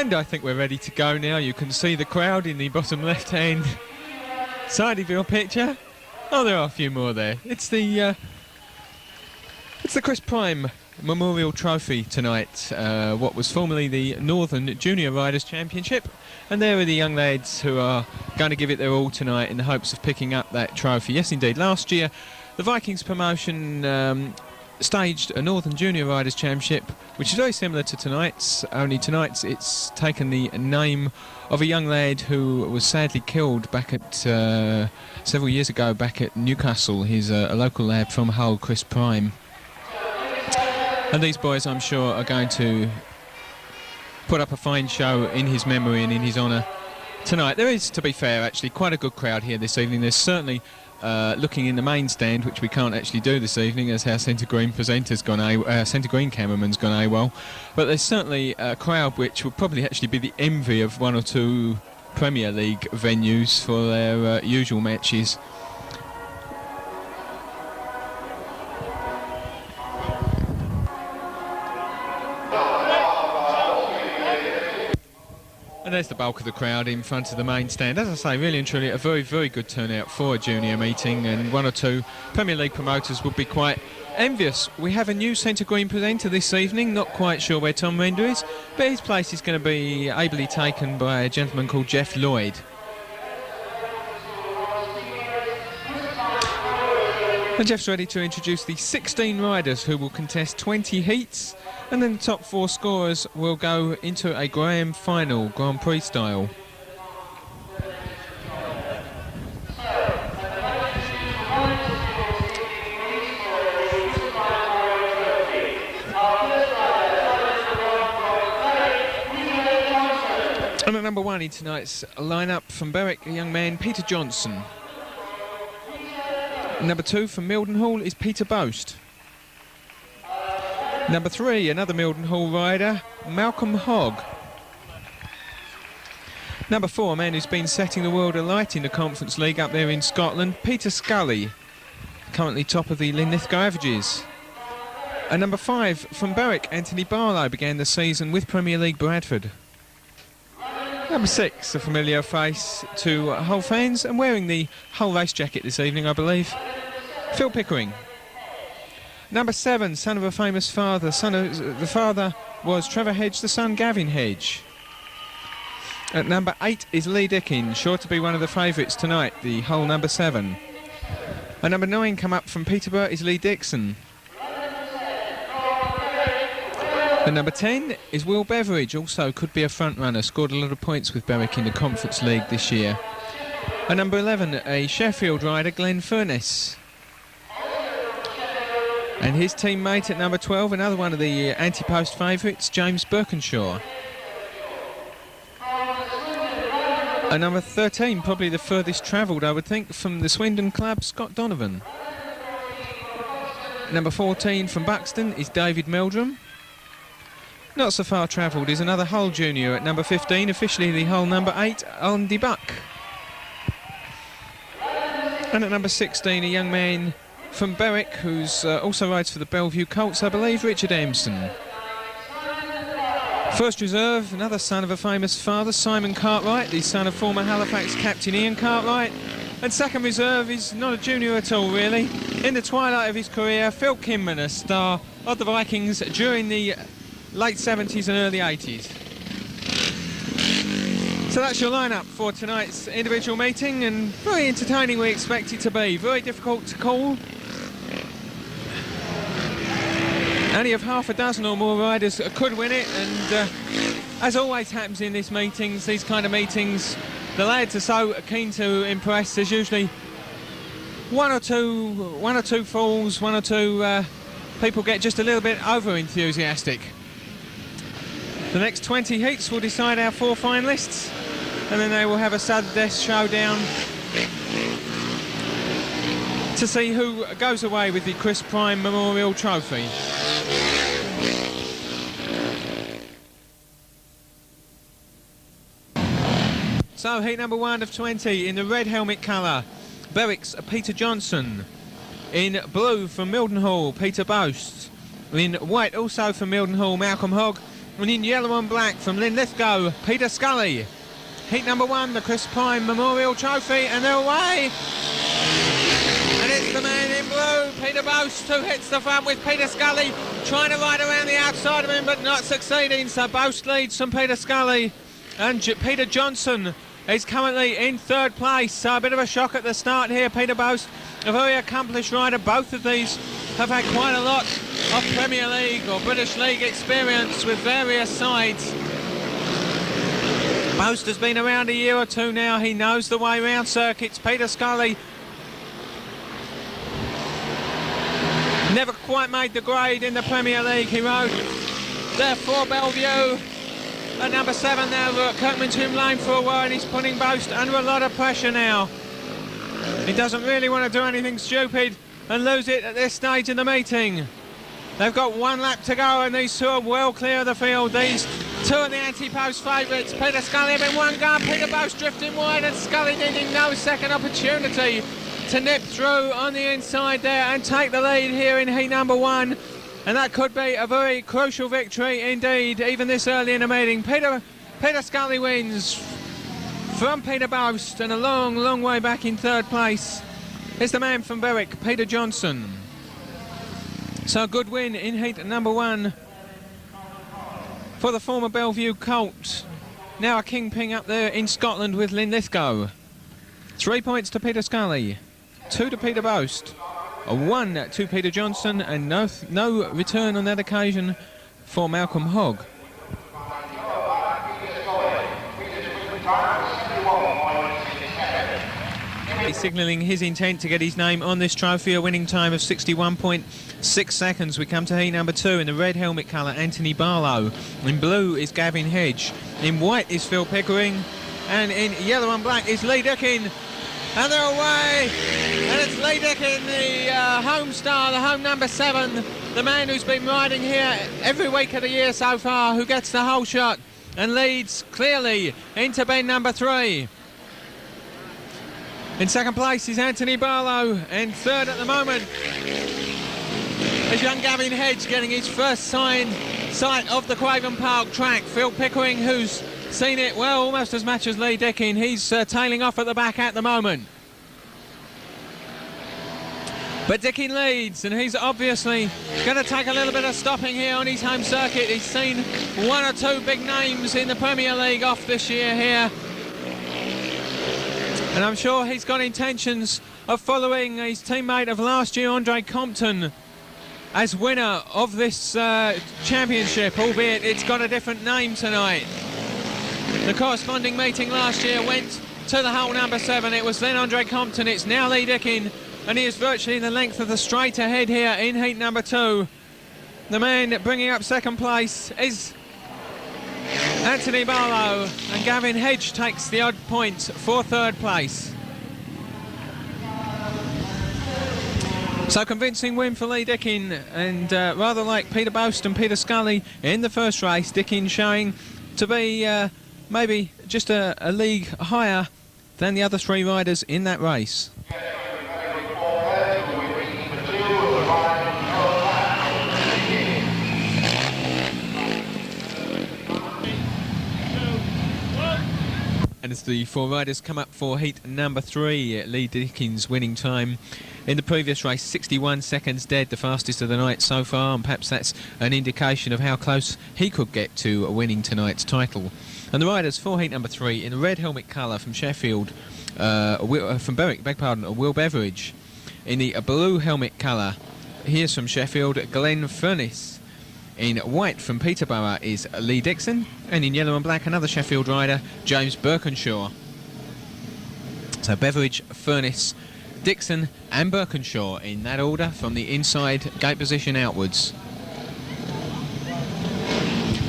And I think we're ready to go now. You can see the crowd in the bottom left-hand side of your picture. Oh, there are a few more there. It's the Chris Prime Memorial Trophy tonight, what was formerly the Northern Junior Riders Championship. And there are the young lads who are going to give it their all tonight in the hopes of picking up that trophy. Yes, indeed. Last year, the Vikings promotion staged a Northern Junior Riders Championship, which is very similar to tonight's, only tonight's it's taken the name of a young lad who was sadly killed back at several years ago back at Newcastle. He's a local lad from Hull, Chris Prime. And these boys, I'm sure, are going to put up a fine show in his memory and in his honour tonight. There is, to be fair, actually quite a good crowd here this evening. There's certainly looking in the main stand, which we can't actually do this evening as our Centre Green presenter's gone Centre Green cameraman's gone AWOL. But there's certainly a crowd which will probably actually be the envy of one or two Premier League venues for their usual matches. And there's the bulk of the crowd in front of the main stand. As I say, really and truly a very, very good turnout for a junior meeting, and one or two Premier League promoters would be quite envious. We have a new Centre Green presenter this evening, not quite sure where Tom Render is, but his place is going to be ably taken by a gentleman called Jeff Lloyd. And Jeff's ready to introduce the 16 riders who will contest 20 heats, and then the top 4 scorers will go into a Graham final, Grand Prix style. And at number 1 in tonight's lineup from Berwick, a young man, Peter Johnson. Number 2 from Mildenhall is Peter Boast. Number 3, another Mildenhall rider, Malcolm Hogg. Number 4, a man who's been setting the world alight in the Conference League up there in Scotland, Peter Scully, currently top of the Linlithgow averages. And number 5, from Berwick, Anthony Barlow began the season with Premier League Bradford. Number 6, a familiar face to Hull fans, and wearing the Hull race jacket this evening, I believe, Phil Pickering. Number 7, son of a famous father. The father was Trevor Hedge, the son Gavin Hedge. At number 8 is Lee Dickin, sure to be one of the favourites tonight, the Hull number 7. And number 9 come up from Peterborough is Lee Dixon. And number 10 is Will Beveridge, also could be a front runner, scored a lot of points with Berwick in the Conference League this year. And number 11, a Sheffield rider, Glenn Furness. And his teammate at number 12, another one of the anti-post favourites, James Birkinshaw. And number 13, probably the furthest travelled, I would think, from the Swindon club, Scott Donovan. Number 14 from Buxton is David Meldrum. Not so far travelled is another Hull junior at number 15, officially the Hull number 8, Andy Buck. And at number 16, a young man from Berwick who's also rides for the Bellevue Colts, I believe, Richard Emson. First reserve, another son of a famous father, Simon Cartwright, the son of former Halifax captain Ian Cartwright. And second reserve is not a junior at all, really. In the twilight of his career, Phil Kinman, a star of the Vikings during the late 70s and early 80s. So that's your lineup for tonight's individual meeting, and very entertaining we expect it to be. Very difficult to call. Only of half a dozen or more riders could win it, and as always happens in these kind of meetings, the lads are so keen to impress. There's usually one or two falls, one or two people get just a little bit over enthusiastic. The next 20 heats will decide our 4 finalists, and then they will have a sudden death showdown to see who goes away with the Chris Prime Memorial Trophy. So heat number 1 of 20 in the red helmet colour, Berwick's Peter Johnson. In blue from Mildenhall, Peter Boast. In white also from Mildenhall, Malcolm Hogg. And in yellow and black from Linlithgow, Peter Scully. Heat number 1, the Chris Prime Memorial Trophy, and they're away. And it's the man in blue, Peter Boast, who hits the front with Peter Scully trying to ride around the outside of him but not succeeding. So Boast leads from Peter Scully, and Peter Johnson is currently in 3rd place. So a bit of a shock at the start here. Peter Boast, a very accomplished rider. Both of these have had quite a lot of Premier League or British League experience with various sides. Boast has been around a year or two now. He knows the way round circuits. Peter Scully never quite made the grade in the Premier League. He rode there for Bellevue at number 7 there at Kirkmansham Lane for a while, and he's putting Boast under a lot of pressure now. He doesn't really want to do anything stupid and lose it at this stage in the meeting. They've got 1 lap to go, and these two are well clear of the field. These two are the anti-post favourites. Peter Scully having one gun, Peter Boast drifting wide, and Scully needing no second opportunity to nip through on the inside there and take the lead here in heat number 1. And that could be a very crucial victory indeed, even this early in the meeting. Peter Scully wins from Peter Boast, and a long, long way back in 3rd place is the man from Berwick, Peter Johnson. So a good win in heat number 1 for the former Bellevue Colt. Now a kingpin up there in Scotland with Linlithgow. 3 points to Peter Scully, 2 to Peter Boast, a 1 to Peter Johnson, and no return on that occasion for Malcolm Hogg. He's signalling his intent to get his name on this trophy, a winning time of 61.6 seconds. We come to heat number 2 in the red helmet colour, Anthony Barlow. In blue is Gavin Hedge. In white is Phil Pickering. And in yellow and black is Lee Dickin. And they're away. And it's Lee Dickin, the home star, the home number 7, the man who's been riding here every week of the year so far, who gets the whole shot and leads clearly into bend number 3. In 2nd place is Anthony Barlow, and 3rd at the moment is young Gavin Hedge getting his first sight of the Craven Park track. Phil Pickering, who's seen it, well, almost as much as Lee Dickin, he's tailing off at the back at the moment. But Dickin leads, and he's obviously going to take a little bit of stopping here on his home circuit. He's seen 1 or 2 big names in the Premier League off this year here. And I'm sure he's got intentions of following his teammate of last year, Andre Compton, as winner of this championship, albeit it's got a different name tonight. The corresponding meeting last year went to the hole number 7. It was then Andre Compton, it's now Lee Dickin, and he is virtually the length of the straight ahead here in heat number 2. The man bringing up 2nd place is Anthony Barlow, and Gavin Hedge takes the odd point for 3rd place. So convincing win for Lee Dickin, and rather like Peter Boast and Peter Scully in the first race, Dickin showing to be maybe just a league higher than the other 3 riders in that race. And as the 4 riders come up for heat number 3, Lee Dickin's winning time in the previous race, 61 seconds dead, the fastest of the night so far, and perhaps that's an indication of how close he could get to winning tonight's title. And the riders for heat number 3 in the red helmet colour from Sheffield, from Berwick, beg pardon, Will Beveridge. In the blue helmet colour, here's from Sheffield, Glenn Furness. In white from Peterborough is Lee Dixon, and in yellow and black another Sheffield rider, James Birkenshaw. So Beveridge, Furness, Dixon and Birkenshaw in that order from the inside gate position outwards.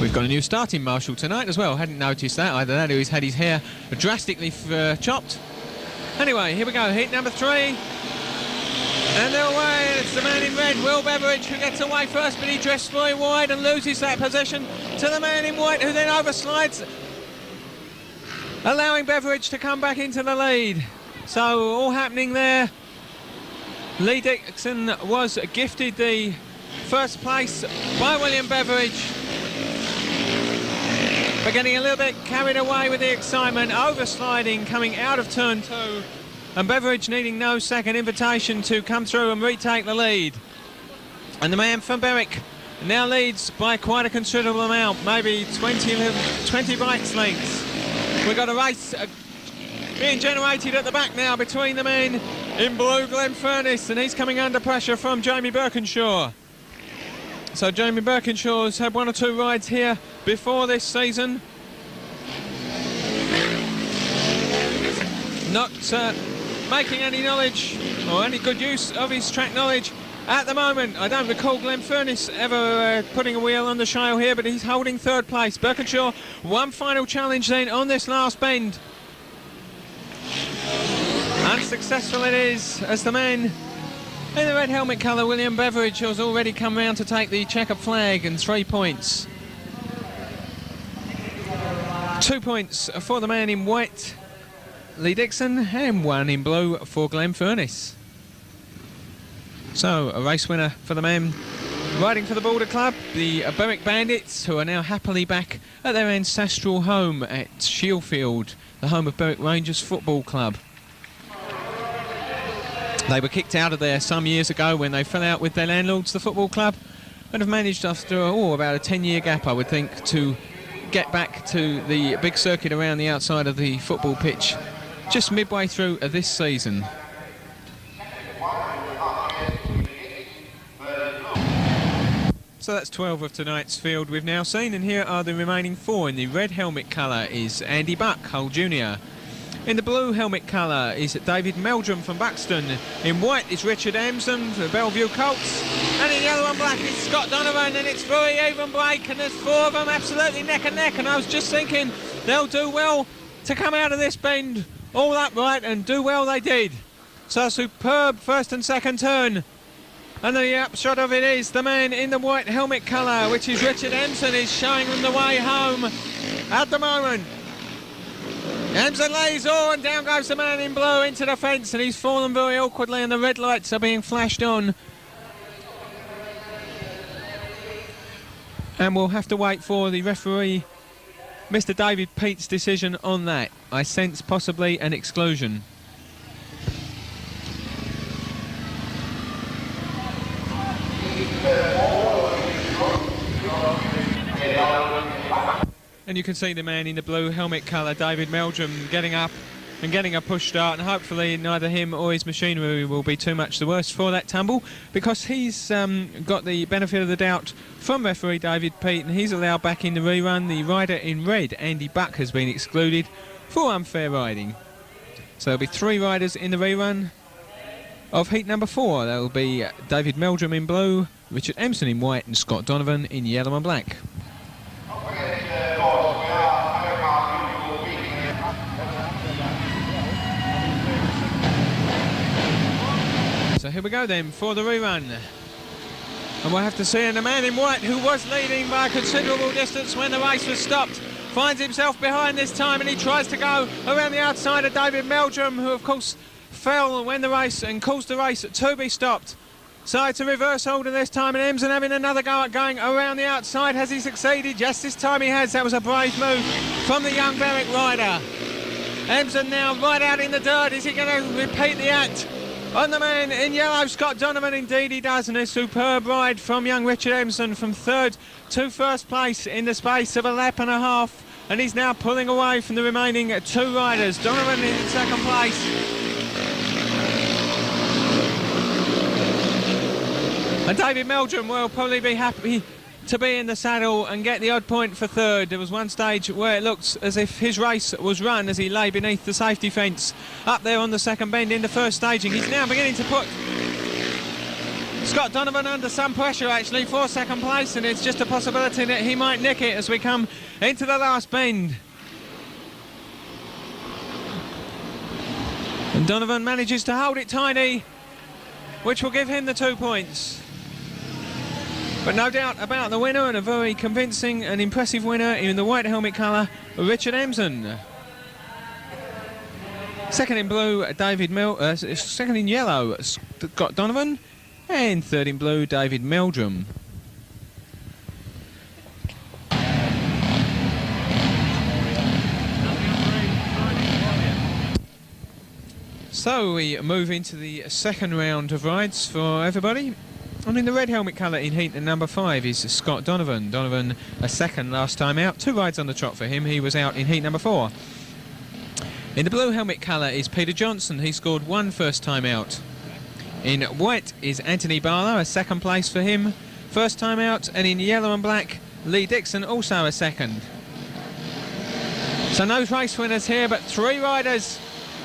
We've got a new starting marshal tonight as well, hadn't noticed that, either that or he's had his hair drastically chopped. Anyway, here we go, heat number 3. And they're away, and it's the man in red, Will Beveridge, who gets away first, but he drifts very wide and loses that position to the man in white, who then overslides, allowing Beveridge to come back into the lead. So all happening there. Lee Dixon was gifted the first place by William Beveridge. but getting a little bit carried away with the excitement, oversliding, coming out of turn 2, and Beveridge needing no second invitation to come through and retake the lead. And the man from Berwick now leads by quite a considerable amount, maybe 20 bikes lengths. We've got a race being generated at the back now between the men in blue, Glenfurniss, and he's coming under pressure from Jamie Birkinshaw. So Jamie Birkinshaw's had 1 or 2 rides here before this season. Not making any knowledge or any good use of his track knowledge at the moment. I don't recall Glenfurniss ever putting a wheel on the shale here, but he's holding 3rd place. Birkinshaw, one final challenge then on this last bend. Unsuccessful it is, as the man in the red helmet colour, William Beveridge, has already come round to take the checkered flag and 3 points. 2 points for the man in white, Lee Dixon, and 1 in blue for Glenfurniss. So, a race winner for the man riding for the Border Club, the Berwick Bandits, who are now happily back at their ancestral home at Shieldfield, the home of Berwick Rangers Football Club. They were kicked out of there some years ago when they fell out with their landlords, the football club, and have managed after about a 10-year gap, I would think, to get back to the big circuit around the outside of the football pitch just midway through this season. So that's 12 of tonight's field we've now seen, and here are the remaining 4. In the red helmet colour is Andy Buck, Hull Junior. In the blue helmet colour is David Meldrum from Buxton. In white is Richard Emson for Bellevue Colts. And in yellow and black is Scott Donovan, and it's very even break, and there's 4 of them absolutely neck and neck, and I was just thinking they'll do well to come out of this bend all upright, and do well they did. So superb first and second turn. And the upshot of it is the man in the white helmet colour, which is Richard Emson, is showing them the way home at the moment. Emson lays on, down goes the man in blue into the fence, and he's fallen very awkwardly, and the red lights are being flashed on. And we'll have to wait for the referee, Mr. David Peate's decision on that. I sense possibly an exclusion. And you can see the man in the blue helmet colour, David Meldrum, getting up and getting a push start, and hopefully neither him or his machinery will be too much the worse for that tumble, because he's got the benefit of the doubt from referee David Peate, and he's allowed back in the rerun. The rider in red, Andy Buck, has been excluded for unfair riding. So there'll be 3 riders in the rerun of heat number 4. That'll be David Meldrum in blue, Richard Emson in white, and Scott Donovan in yellow and black. So here we go then for the rerun. And we'll have to see, and the man in white, who was leading by a considerable distance when the race was stopped, finds himself behind this time, and he tries to go around the outside of David Meldrum, who of course fell when the race, and caused the race to be stopped. So it's a reverse order this time, and Emson having another go at going around the outside. Has he succeeded? Yes, this time he has. That was a brave move from the young Berwick rider. Emson now right out in the dirt. Is he going to repeat the act on the man in yellow, Scott Donovan? Indeed he does, and a superb ride from young Richard Emson from 3rd to 1st place in the space of a lap and a half, and he's now pulling away from the remaining 2 riders. Donovan in 2nd place. And David Meldrum will probably be happy to be in the saddle and get the odd point for 3rd. There was one stage where it looked as if his race was run as he lay beneath the safety fence up there on the 2nd bend in the 1st staging. He's now beginning to put Scott Donovan under some pressure actually for 2nd place, and it's just a possibility that he might nick it as we come into the last bend. And Donovan manages to hold it tidy, which will give him the 2 points. But no doubt about the winner, and a very convincing and impressive winner in the white helmet colour, Richard Emson. 2nd in blue, David 2nd in yellow, Scott Donovan, and 3rd in blue, David Meldrum. So we move into the second round of rides for everybody. And in the red helmet colour in heat number 5 is Scott Donovan. Donovan a second last time out. 2 rides on the trot for him. He was out in heat number 4. In the blue helmet colour is Peter Johnson. He scored 1 first time out. In white is Anthony Barlow, a second place for him, first time out. And in yellow and black, Lee Dixon, also a second. So no race winners here, but 3 riders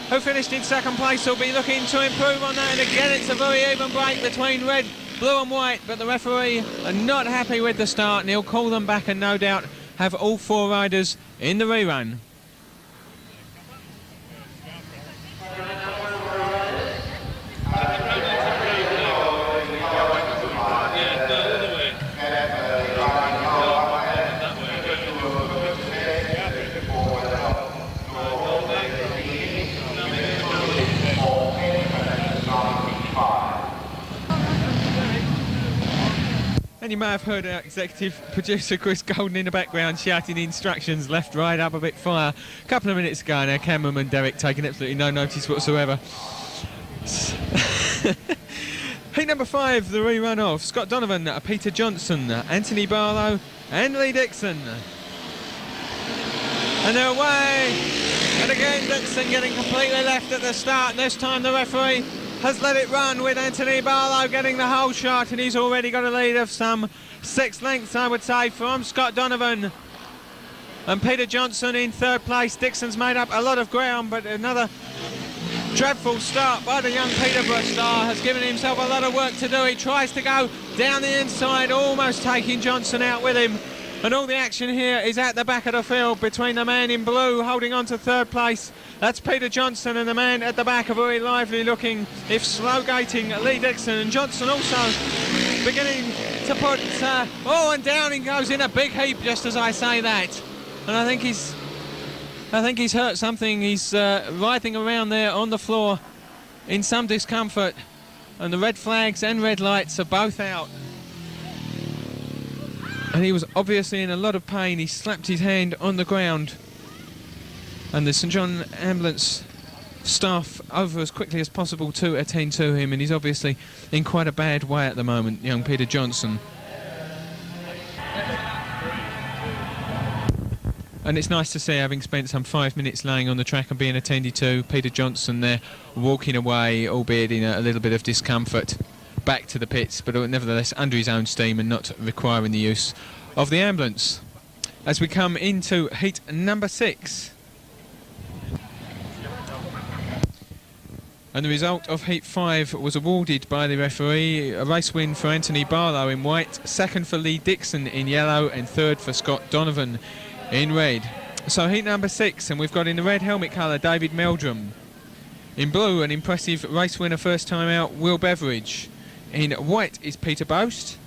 who finished in second place will be looking to improve on that. And again, it's a very even break between red, blue and white, but the referee are not happy with the start, and he'll call them back and no doubt have all 4 riders in the rerun. And you may have heard our executive producer Chris Golden in the background shouting instructions left, right, up a bit, fire. A couple of minutes ago, and our cameraman Derek taking absolutely no notice whatsoever. Heat number 5, the rerun of Scott Donovan, Peter Johnson, Anthony Barlow and Lee Dixon. And they're away. And again, Dixon getting completely left at the start. And this time the referee has let it run with Anthony Barlow getting the whole shot, and he's already got a lead of some 6 lengths, I would say, from Scott Donovan. And Peter Johnson in 3rd place. Dixon's made up a lot of ground, but another dreadful start by the young Peterborough star has given himself a lot of work to do. He tries to go down the inside, almost taking Johnson out with him. And all the action here is at the back of the field between the man in blue holding on to 3rd place. That's Peter Johnson, and the man at the back, a very lively looking, if slow gating, Lee Dixon. And Johnson also beginning to put, and down he goes in a big heap just as I say that. And I think he's hurt something. He's writhing around there on the floor in some discomfort. And the red flags and red lights are both out. And he was obviously in a lot of pain. He slapped his hand on the ground. And the St John ambulance staff over as quickly as possible to attend to him. And he's obviously in quite a bad way at the moment, young Peter Johnson. And it's nice to see, having spent some 5 minutes laying on the track and being attended to, Peter Johnson there walking away, albeit in a little bit of discomfort, back to the pits, but nevertheless under his own steam and not requiring the use of the ambulance. As we come into heat number 6. And the result of heat 5 was awarded by the referee. A race win for Anthony Barlow in white, 2nd for Lee Dixon in yellow, and 3rd for Scott Donovan in red. So heat number 6, and we've got in the red helmet colour David Meldrum. In blue, an impressive race winner first time out, Will Beveridge. In white is Peter Boast,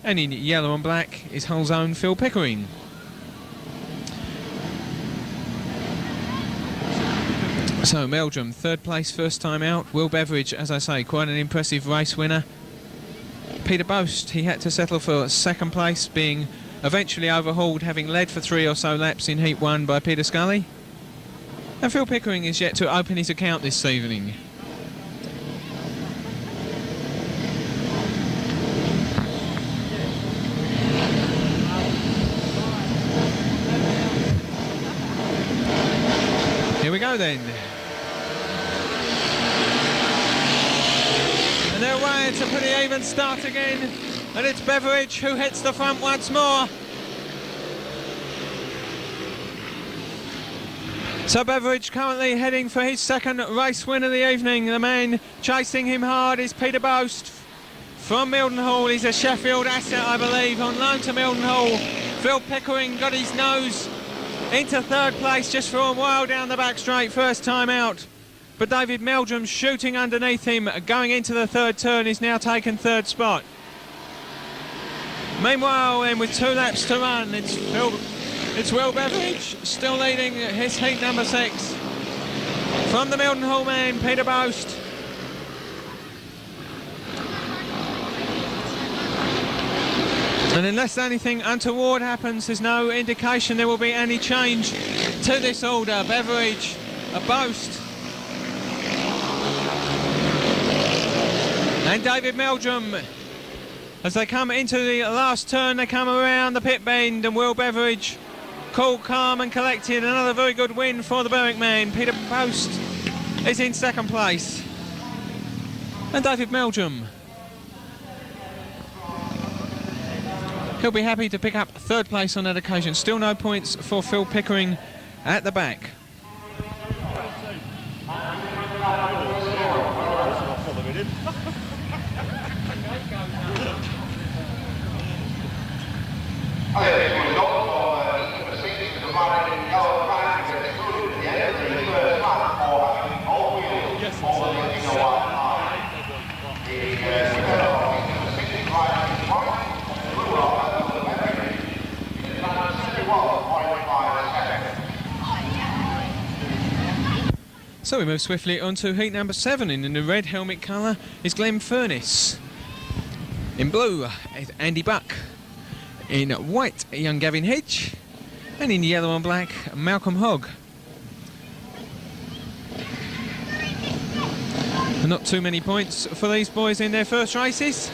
and in yellow and black is Hull's own Phil Pickering. So Meldrum, 3rd place first time out. Will Beveridge, as I say, quite an impressive race winner. Peter Boast, he had to settle for 2nd place, being eventually overhauled, having led for 3 or so laps in heat 1 by Peter Scully. And Phil Pickering is yet to open his account this evening. Here we go then. And they're away. It's a pretty even start again. And it's Beveridge who hits the front once more. So Beveridge currently heading for his 2nd race win of the evening. The man chasing him hard is Peter Boast from Mildenhall. He's a Sheffield asset, I believe, on loan to Mildenhall. Phil Pickering got his nose into 3rd place just for a while down the back straight, first time out. But David Meldrum shooting underneath him, going into the 3rd turn, is now taken 3rd spot. Meanwhile, then, with 2 laps to run, it's Will Beveridge still leading his heat number 6. From the Mildenhall man, Peter Boast. And unless anything untoward happens, there's no indication there will be any change to this order. Beveridge, a Boast, And David Meldrum, as they come into the last turn, they come around the pit bend, and Will Beveridge, cool, calm and collected. Another very good win for the Berwick man. Peter Post is in second place. And David Meldrum, he'll be happy to pick up third place on that occasion. Still no points for Phil Pickering at the back. So we move swiftly on to heat number 7. In the red helmet colour is Glenn Furness. In blue is Andy Buck. In white, young Gavin Hedge. And in yellow and black, Malcolm Hogg. Not too many points for these boys in their first races.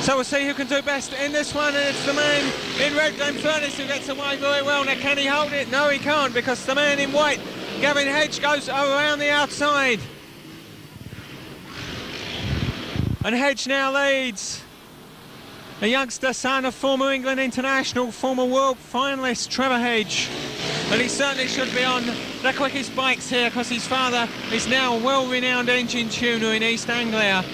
So we'll see who can do best in this one, and it's the man in red, Glenn Furness, who gets away very well. Now, can he hold it? No, he can't, because the man in white, Gavin Hedge, goes around the outside. And Hedge now leads. A youngster, son of former England international, former world finalist Trevor Hedge. And he certainly should be on the quickest bikes here, because his father is now a well-renowned engine tuner in East Anglia.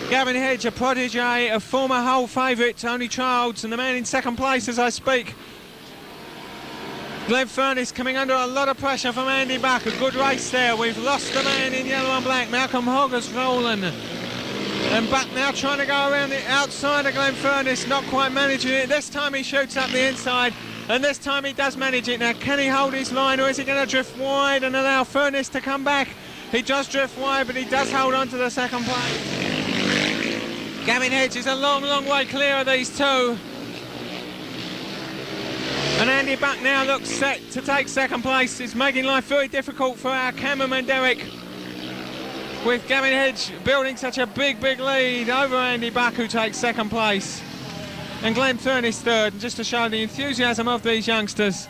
Gavin Hedge, a protege, a former Hull favourite, Tony Childs, and the man in second place as I speak. Glenn Furness coming under a lot of pressure from Andy Buck. A good race there. We've lost the man in yellow and black. Malcolm Hogg has fallen. And Buck now trying to go around the outside of Glenn Furness, not quite managing it. This time he shoots up the inside, and this time he does manage it. Now, can he hold his line, or is he going to drift wide and allow Furness to come back? He does drift wide, but he does hold on to the second place. Gavin Hedge is a long, long way clear of these two. And Andy Buck now looks set to take second place. It's making life very difficult for our cameraman Derek, with Gavin Hedge building such a big, big lead over Andy Buck, who takes second place. And Glenn Furness third, and just to show the enthusiasm of these youngsters.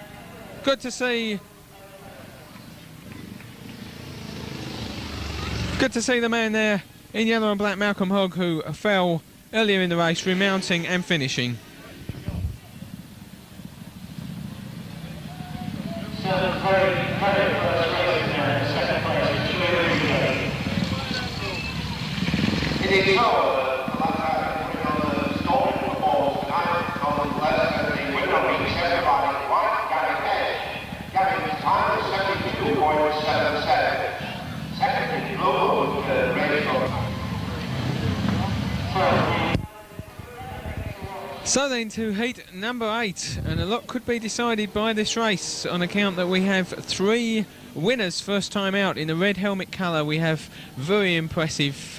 Good to see. Good to see the man there in yellow and black, Malcolm Hogg, who fell earlier in the race, remounting and finishing. So then to heat number 8, and a lot could be decided by this race on account that we have 3 winners first time out. In the red helmet colour we have very impressive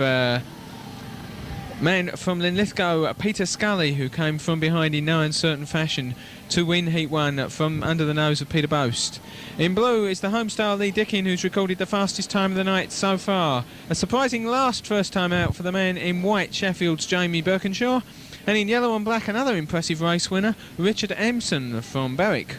man from Linlithgow, Peter Scully, who came from behind in no uncertain fashion to win Heat 1 from under the nose of Peter Boast. In blue is the homestyle Lee Dickin, who's recorded the fastest time of the night so far. A surprising last first time out for the man in white, Sheffield's Jamie Birkinshaw. And in yellow and black, another impressive race winner, Richard Empson from Berwick.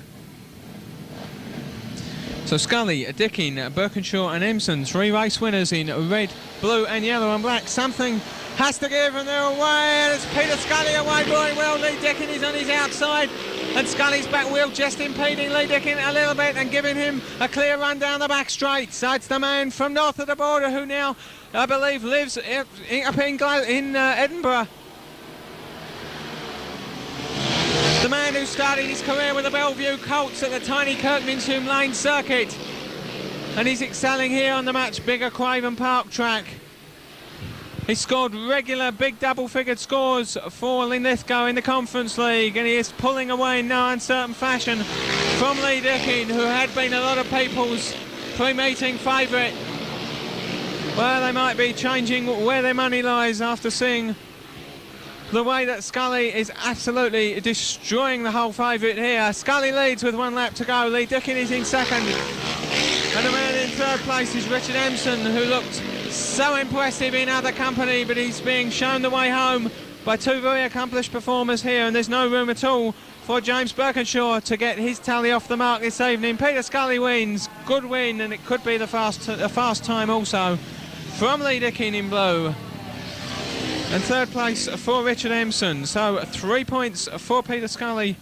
So Scully, Dickin, Birkinshaw and Empson, 3 race winners in red, blue and yellow and black. Something has to give, and they're away, and it's Peter Scully away very well. Lee Dickin is on his outside, and Scully's back wheel just impeding Lee Dickin a little bit and giving him a clear run down the back straight. So it's the man from north of the border who now, I believe, lives up in Edinburgh. The man who started his career with the Bellevue Colts at the tiny Kirkminsham Lane circuit, and he's excelling here on the much bigger Craven Park track. He scored regular big double-figured scores for Linlithgow in the Conference League, and he is pulling away in no uncertain fashion from Lee Dickin, who had been a lot of people's pre-meeting favourite. Well, they might be changing where their money lies after seeing the way that Scully is absolutely destroying the whole favourite here. Scully leads with 1 lap to go. Lee Dickin is in second. And the man in third place is Richard Empson, who looked So impressive in other company, but he's being shown the way home by two very accomplished performers here, and there's no room at all for James Birkinshaw to get his tally off the mark this evening. Peter Scully wins. Good win, and it could be a fast time also from Lee Dickin in blue. And third place for Richard Emson. So 3 points for Peter Scully.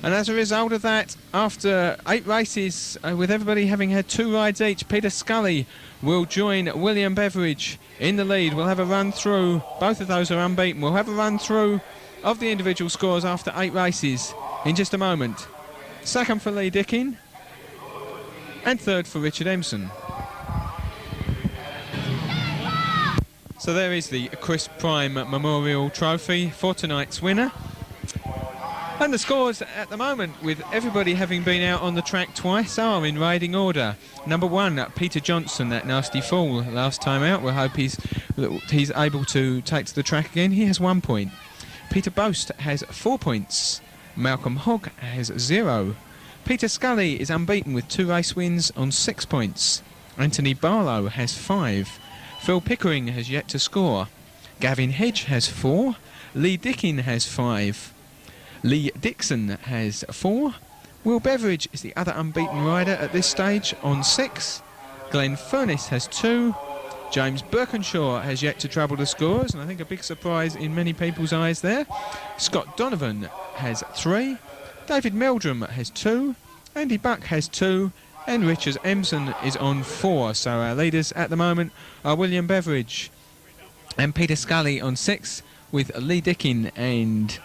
And as a result of that, after 8 races, with everybody having had 2 rides each, Peter Scully will join William Beveridge in the lead. We'll have a run through. Both of those are unbeaten. We'll have a run through of the individual scores after 8 races in just a moment. Second for Lee Dickin and third for Richard Emson. So there is the Chris Prime Memorial Trophy for tonight's winner. And the scores at the moment, with everybody having been out on the track twice, are in riding order. Number 1, Peter Johnson, that nasty fall last time out. We'll hope he's able to take to the track again. He has 1 point. Peter Boast has 4 points. Malcolm Hogg has 0. Peter Scully is unbeaten with 2 race wins on 6 points. Anthony Barlow has 5. Phil Pickering has yet to score. Gavin Hedge has 4. Lee Dickin has 5. Lee Dixon has 4. Will Beveridge is the other unbeaten rider at this stage on 6. Glenn Furness has 2. James Birkinshaw has yet to trouble the scores, and I think a big surprise in many people's eyes there. Scott Donovan has 3. David Meldrum has 2. Andy Buck has 2. And Richard Emson is on 4. So our leaders at the moment are William Beveridge and Peter Scully on 6, with Lee Dickin and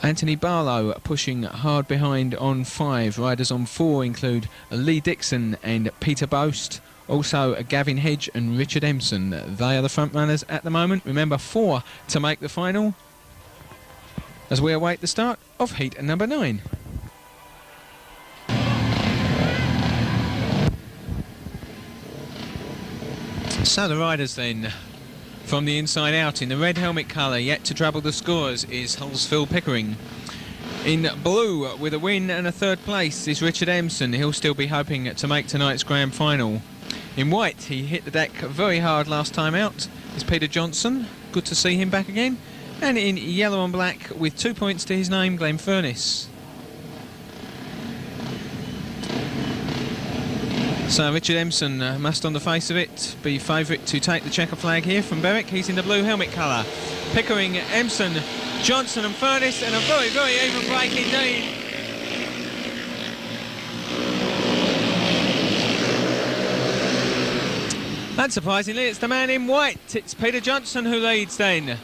Anthony Barlow pushing hard behind on 5. Riders on 4 include Lee Dixon and Peter Boast. Also Gavin Hedge and Richard Emson. They are the front runners at the moment. Remember, 4 to make the final as we await the start of heat number 9. So the riders then, from the inside out, in the red helmet colour, yet to trouble the scores is Hull's Phil Pickering. In blue, with a win and a third place, is Richard Emson. He'll still be hoping to make tonight's grand final. In white, he hit the deck very hard last time out, is Peter Johnson. Good to see him back again. And in yellow and black, with 2 points to his name, Glenn Furness. So Richard Emson must, on the face of it, be favourite to take the checker flag here from Berwick. He's in the blue helmet colour. Pickering, Emson, Johnson and Furness, and a very, very even break indeed. Unsurprisingly, it's the man in white. It's Peter Johnson who leads then.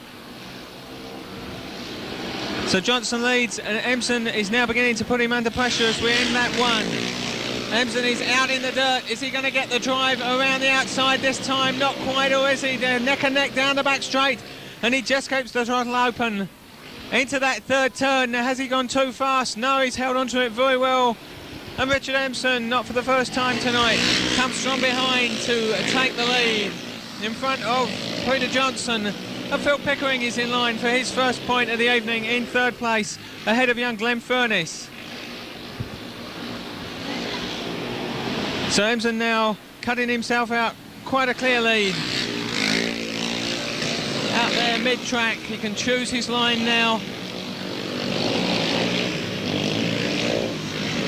So Johnson leads, and Emson is now beginning to put him under pressure as we're in that 1. Emson is out in the dirt. Is he going to get the drive around the outside this time? Not quite, or is he? They're neck and neck down the back straight, and he just keeps the throttle open into that third turn. Now, has he gone too fast? No, he's held onto it very well. And Richard Emson, not for the first time tonight, comes from behind to take the lead in front of Peter Johnson. And Phil Pickering is in line for his first point of the evening in third place, ahead of young Glenn Furness. So Emson now cutting himself out quite a clear lead. Out there mid-track, he can choose his line now.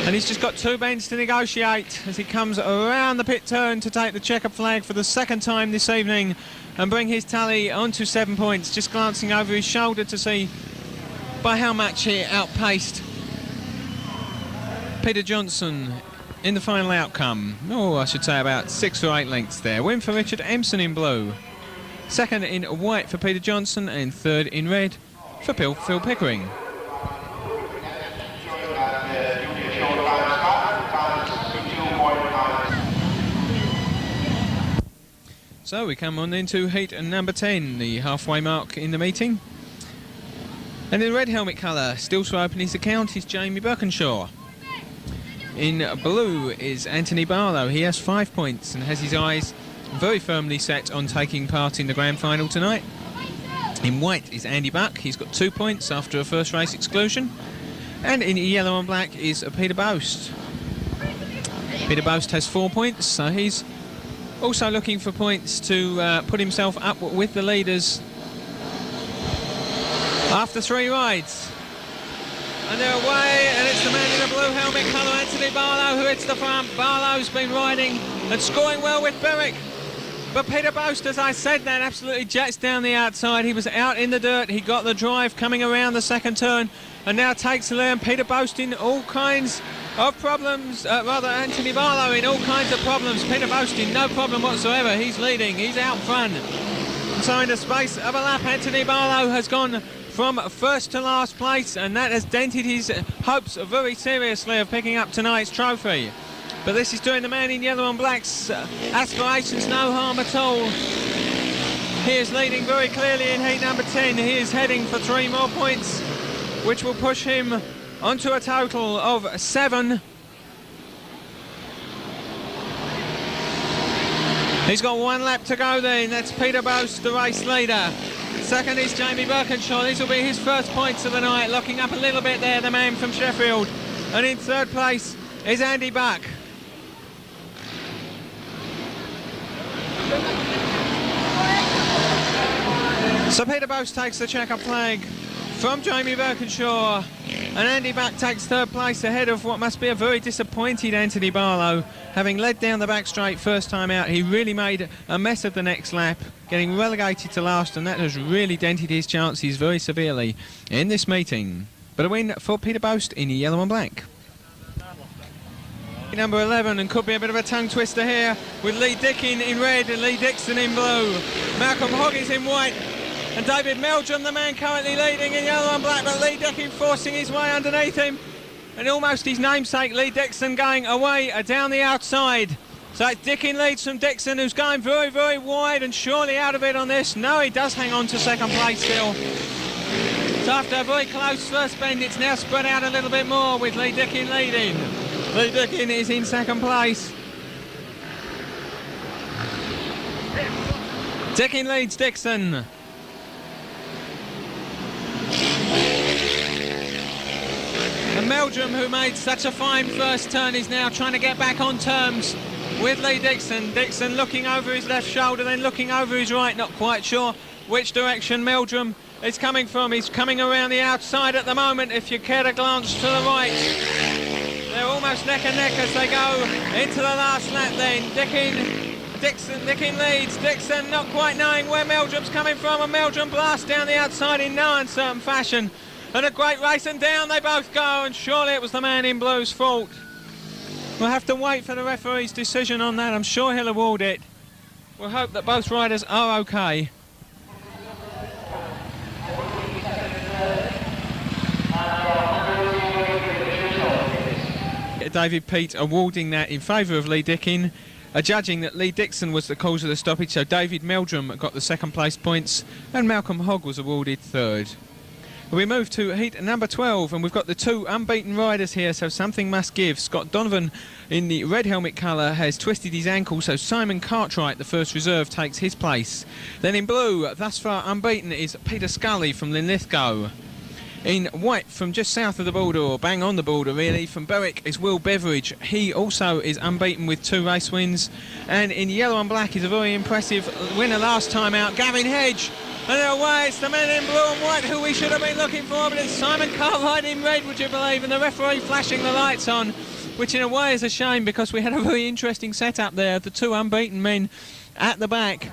And he's just got 2 bends to negotiate as he comes around the pit turn to take the checker flag for the second time this evening and bring his tally onto 7 points. Just glancing over his shoulder to see by how much he outpaced Peter Johnson in the final outcome. Oh, I should say about 6 or 8 lengths there. Win for Richard Emson in blue. Second in white for Peter Johnson, and third in red for Phil Pickering. So we come on into heat number 10, the halfway mark in the meeting. And in red helmet colour, still to open his account, is Jamie Birkinshaw. In blue is Anthony Barlow. He has 5 points and has his eyes very firmly set on taking part in the grand final tonight. In white is Andy Buck. He's got 2 points after a first race exclusion. And in yellow and black is Peter Boast. Peter Boast has 4 points, so he's also looking for points to put himself up with the leaders after 3 rides. And they're away, and it's the man in the blue helmet colour, Anthony Barlow, who hits the front. Barlow's been riding and scoring well with Berwick. But Peter Boast, as I said, that absolutely jets down the outside. He was out in the dirt. He got the drive coming around the second turn and now takes the lead. Peter Boast in all kinds of problems. Anthony Barlow in all kinds of problems. Peter Boast in no problem whatsoever. He's leading. He's out front. And so in the space of a lap, Anthony Barlow has gone from first to last place, and that has dented his hopes very seriously of picking up tonight's trophy. But this is doing the man in yellow and black's aspirations no harm at all. He is leading very clearly in heat number 10. He is heading for 3 more points, which will push him onto a total of 7. He's got 1 lap to go then. That's Peter Boast, the race leader. Second is Jamie Birkinshaw. These will be his first points of the night, locking up a little bit there, the man from Sheffield. And in third place is Andy Buck. So Peter Boast takes the checker flag from Jamie Birkinshaw, and Andy Buck takes third place ahead of what must be a very disappointed Anthony Barlow. Having led down the back straight first time out, he really made a mess of the next lap, getting relegated to last, and that has really dented his chances very severely in this meeting. But a win for Peter Boast in yellow and black. Number 11, and could be a bit of a tongue twister here, with Lee Dickin in red and Lee Dixon in blue. Malcolm Hogg is in white, and David Meldrum, the man currently leading in yellow and black, but Lee Dickin forcing his way underneath him, and almost his namesake Lee Dixon going away down the outside. So it's Dickin leads from Dixon, who's going very, very wide and surely out of it on this. No, he does hang on to second place still. So after a very close first bend, it's now spread out a little bit more with Lee Dickin leading. Lee Dickin is in second place. Dickin leads Dixon. And Meldrum, who made such a fine first turn, is now trying to get back on terms with Lee Dixon. Dixon looking over his left shoulder, then looking over his right, not quite sure which direction Meldrum is coming from. He's coming around the outside at the moment, if you care to glance to the right. They're almost neck and neck as they go into the last lap then. Dickin leads. Dixon not quite knowing where Meldrum's coming from, and Meldrum blasts down the outside in no uncertain fashion. And a great race, and down they both go, and surely it was the man in blue's fault. We'll have to wait for the referee's decision on that. I'm sure he'll award it. We'll hope that both riders are okay. David Peat awarding that in favour of Lee Dickin, judging that Lee Dixon was the cause of the stoppage, so David Meldrum got the second place points and Malcolm Hogg was awarded third. We move to heat number 12, and we've got the 2 unbeaten riders here, so something must give. Scott Donovan in the red helmet colour has twisted his ankle, so Simon Cartwright, the first reserve, takes his place. Then in blue, thus far unbeaten, is Peter Scully from Linlithgow. In white, from just south of the border, or bang on the border really, from Berwick is Will Beveridge. He also is unbeaten with 2 race wins. And in yellow and black is a very impressive winner last time out, Gavin Hedge. And they're away, it's the man in blue and white who we should have been looking for, but it's Simon Cartwright in red, would you believe, and the referee flashing the lights on, which in a way is a shame because we had a very interesting setup there, the 2 unbeaten men at the back.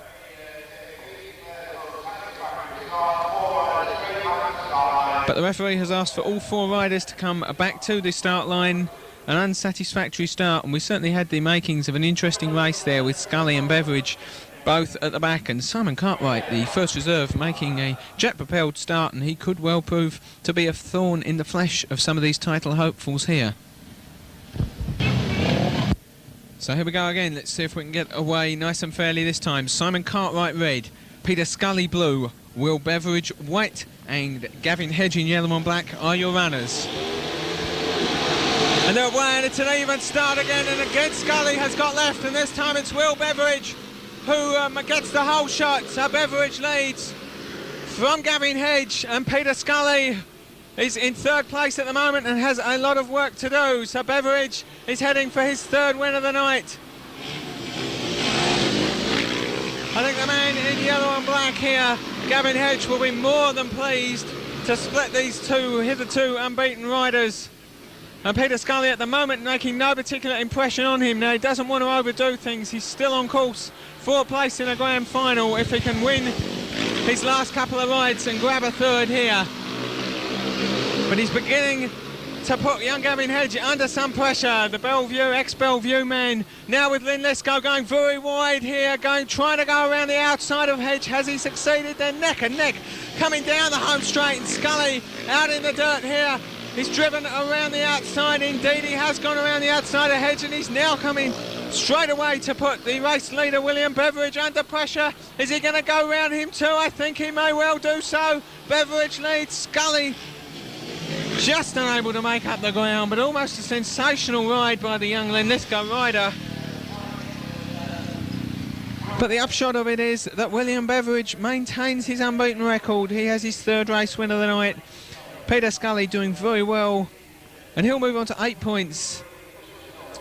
But the referee has asked for all 4 riders to come back to the start line. An unsatisfactory start, and we certainly had the makings of an interesting race there with Scully and Beveridge both at the back, and Simon Cartwright, the first reserve, making a jet-propelled start, and he could well prove to be a thorn in the flesh of some of these title hopefuls here. So here we go again. Let's see if we can get away nice and fairly this time. Simon Cartwright red, Peter Scully blue, Will Beveridge white, and Gavin Hedge in yellow and black are your runners. And they're away, and it's an even start again, and again Scully has got left, and this time it's Will Beveridge who gets the whole shot. So Beveridge leads from Gavin Hedge, and Peter Scully is in third place at the moment and has a lot of work to do. So Beveridge is heading for his third win of the night. back here. Gavin Hedge will be more than pleased to split these two hitherto unbeaten riders. And Peter Scully at the moment making no particular impression on him. Now he doesn't want to overdo things. He's still on course for a place in a grand final if he can win his last couple of rides and grab a third here. But he's beginning to put young Gavin Hedge under some pressure. The Bellevue, ex-Bellevue man, now with Lynn Lisco going very wide here, trying to go around the outside of Hedge. Has he succeeded? They're neck and neck coming down the home straight, and Scully out in the dirt here. He's driven around the outside. Indeed, he has gone around the outside of Hedge, and he's now coming straight away to put the race leader William Beveridge under pressure. Is he going to go around him too? I think he may well do so. Beveridge leads. Scully just unable to make up the ground, but almost a sensational ride by the young Lynn Lisco rider. But the upshot of it is that William Beveridge maintains his unbeaten record. He has his third race win of the night. Peter Scully doing very well, and he'll move on to 8 points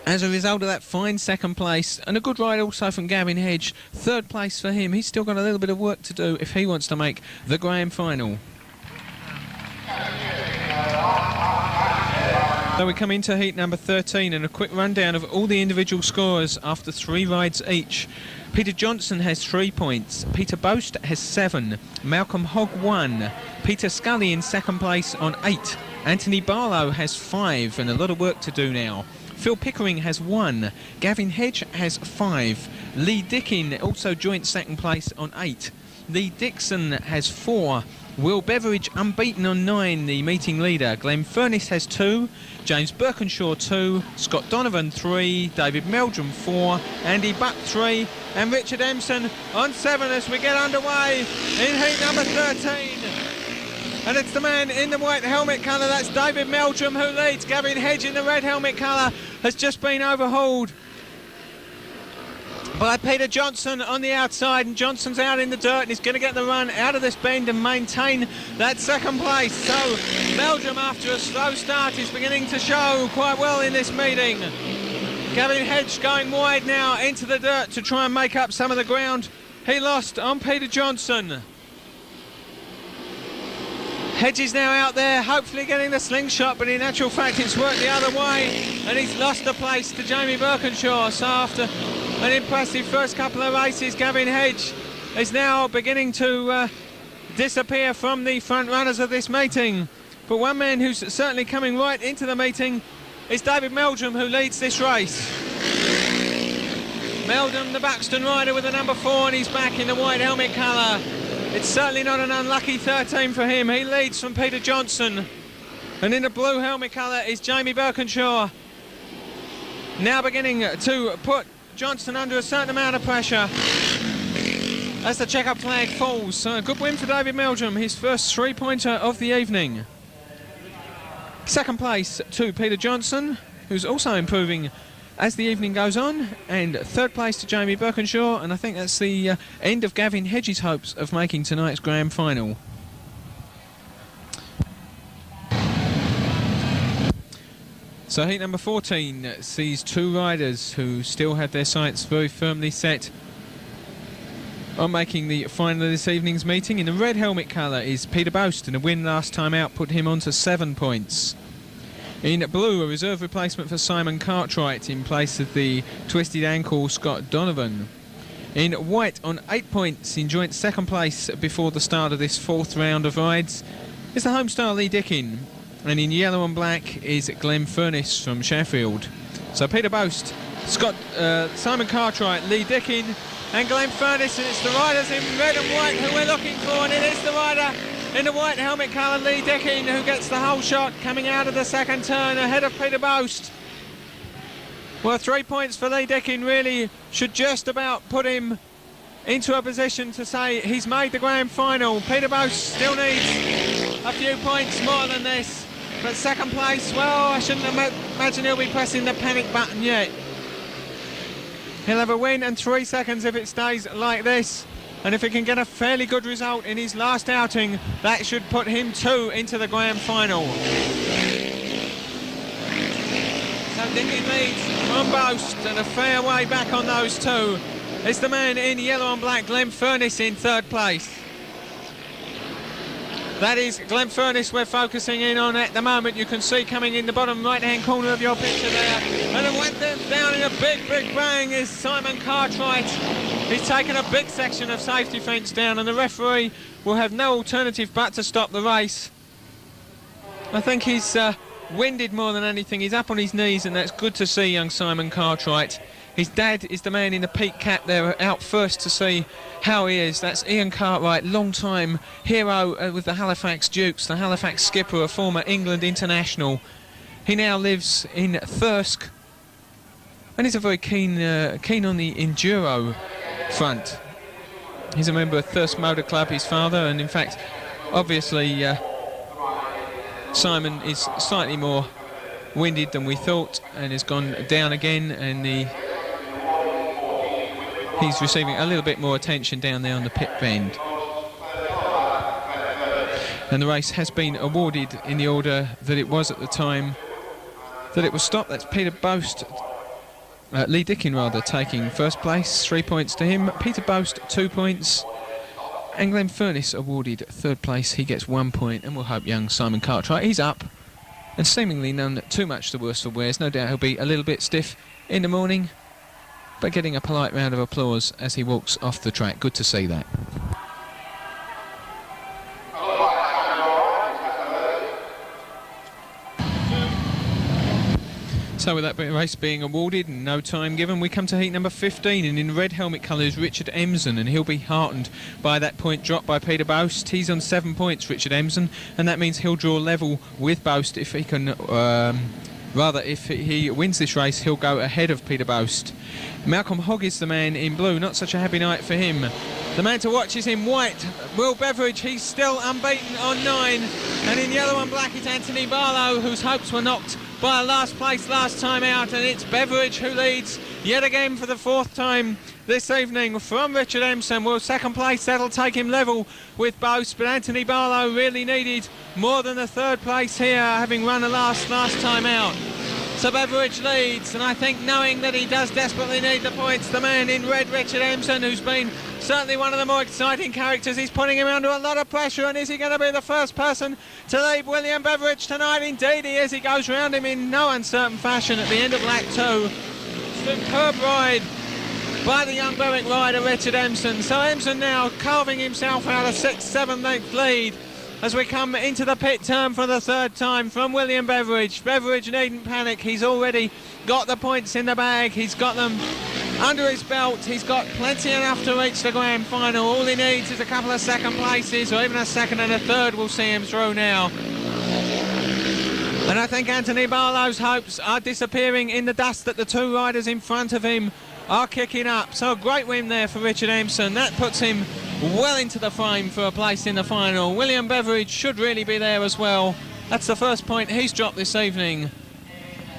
as a result of that fine second place, and a good ride also from Gavin Hedge. Third place for him. He's still got a little bit of work to do if he wants to make the grand final. So we come into heat number 13, and a quick rundown of all the individual scores after 3 rides each. Peter Johnson has 3 points, Peter Boast has 7, Malcolm Hogg 1, Peter Scully in second place on 8, Anthony Barlow has 5, and a lot of work to do now. Phil Pickering has 1, Gavin Hedge has 5, Lee Dickin also joint second place on 8, Lee Dixon has 4, Will Beveridge unbeaten on 9, the meeting leader. Glenn Furness has 2, James Birkinshaw 2, Scott Donovan 3, David Meldrum 4, Andy Buck 3, and Richard Empson on 7 as we get underway in heat number 13. And it's the man in the white helmet colour, that's David Meldrum, who leads. Gavin Hedge in the red helmet colour has just been overhauled by Peter Johnson on the outside, and Johnson's out in the dirt and he's going to get the run out of this bend and maintain that second place. So Meldrum, after a slow start, is beginning to show quite well in this meeting. Gavin Hedge going wide now into the dirt to try and make up some of the ground he lost on Peter Johnson. Hedge is now out there, hopefully getting the slingshot, but in actual fact it's worked the other way, and he's lost the place to Jamie Birkinshaw. So after an impressive first couple of races, Gavin Hedge is now beginning to disappear from the front runners of this meeting. But one man who's certainly coming right into the meeting is David Meldrum, who leads this race. Meldrum, the Buxton rider, with the number 4, and he's back in the white helmet colour. It's certainly not an unlucky 13 for him. He leads from Peter Johnson. And in the blue helmet colour is Jamie Birkinshaw, now beginning to put Johnson under a certain amount of pressure as the check-up flag falls. So a good win for David Meldrum, his first 3-pointer of the evening. Second place to Peter Johnson, who's also improving as the evening goes on, and third place to Jamie Birkinshaw, and I think that's the end of Gavin Hedge's hopes of making tonight's grand final. So heat number 14 sees 2 riders who still have their sights very firmly set on making the final of this evening's meeting. In the red helmet colour is Peter Boast, and a win last time out put him on to 7 points. In blue, a reserve replacement for Simon Cartwright in place of the twisted ankle Scott Donovan. In white, on 8 points in joint second place before the start of this 4th round of rides, is the homestar Lee Dickin. And in yellow and black is Glenn Furness from Sheffield. So Peter Boast, Simon Cartwright, Lee Dickin and Glenn Furness, and it's the riders in red and white who we're looking for, and it is the rider in the white helmet colour, Lee Dickin, who gets the whole shot coming out of the second turn ahead of Peter Boast. Well, 3 points for Lee Dickin really should just about put him into a position to say he's made the grand final. Peter Boast still needs a few points more than this, but second place, well, I shouldn't imagine he'll be pressing the panic button yet. He'll have a win and 3 seconds if it stays like this. And if he can get a fairly good result in his last outing, that should put him 2 into the grand final. So Dickin leads on Boast, and a fair way back on those 2. It's the man in yellow and black, Glenn Furness, in third place. That is Glenn Furness we're focusing in on at the moment. You can see coming in the bottom right-hand corner of your picture there. And it went down in a big bang is Simon Cartwright. He's taken a big section of safety fence down, and the referee will have no alternative but to stop the race. I think he's winded more than anything. He's up on his knees, and that's good to see, young Simon Cartwright. His dad is the man in the peak cap there, out first to see how he is. That's Ian Cartwright, long-time hero with the Halifax Dukes, the Halifax skipper, a former England international. He now lives in Thirsk, and he's a very keen on the enduro front. He's a member of Thirsk Motor Club, his father, and in fact, obviously, Simon is slightly more winded than we thought and has gone down again, and he's receiving a little bit more attention down there on the pit bend. And the race has been awarded in the order that it was at the time that it was stopped. That's Peter Boast, Lee Dickin rather, taking first place, 3 points to him. Peter Boast, 2 points. And Glenn Furness awarded third place. He gets 1 point, and we'll hope young Simon Cartwright, he's up and seemingly none too much the worse for wears. No doubt he'll be a little bit stiff in the morning, but getting a polite round of applause as he walks off the track. Good to see that. So with that race being awarded and no time given, we come to heat number 15, and in red helmet colours Richard Emson, and he'll be heartened by that point drop by Peter Boast. He's on 7 points, Richard Emson, and that means he'll draw level with Boast if he can... if he wins this race, he'll go ahead of Peter Boast. Malcolm Hogg is the man in blue. Not such a happy night for him. The man to watch is in white, Will Beveridge. He's still unbeaten on 9. And in yellow and black it's Anthony Barlow, whose hopes were knocked by a last place last time out. And it's Beveridge who leads yet again for the 4th time this evening from Richard Emson. Well, second place, that'll take him level with Boast, but Anthony Barlow really needed more than the 3rd place here, having run a last time out. So Beveridge leads, and I think knowing that he does desperately need the points, the man in red, Richard Emson, who's been certainly one of the more exciting characters, he's putting him under a lot of pressure. And is he going to be the first person to leave William Beveridge tonight? Indeed he is. He goes round him in no uncertain fashion at the end of lap 2. Superb ride by the young Berwick rider Richard Emson. So Emson now carving himself out a 6th, 7th, 8th lead as we come into the pit turn for the 3rd time from William Beveridge. Beveridge needn't panic. He's already got the points in the bag. He's got them under his belt. He's got plenty enough to reach the grand final. All he needs is a couple of second places, or even a 2nd and a 3rd will see him through now. And I think Anthony Barlow's hopes are disappearing in the dust that the 2 riders in front of him are kicking up. So a great win there for Richard Emson. That puts him well into the frame for a place in the final. William Beveridge should really be there as well. That's the first point he's dropped this evening.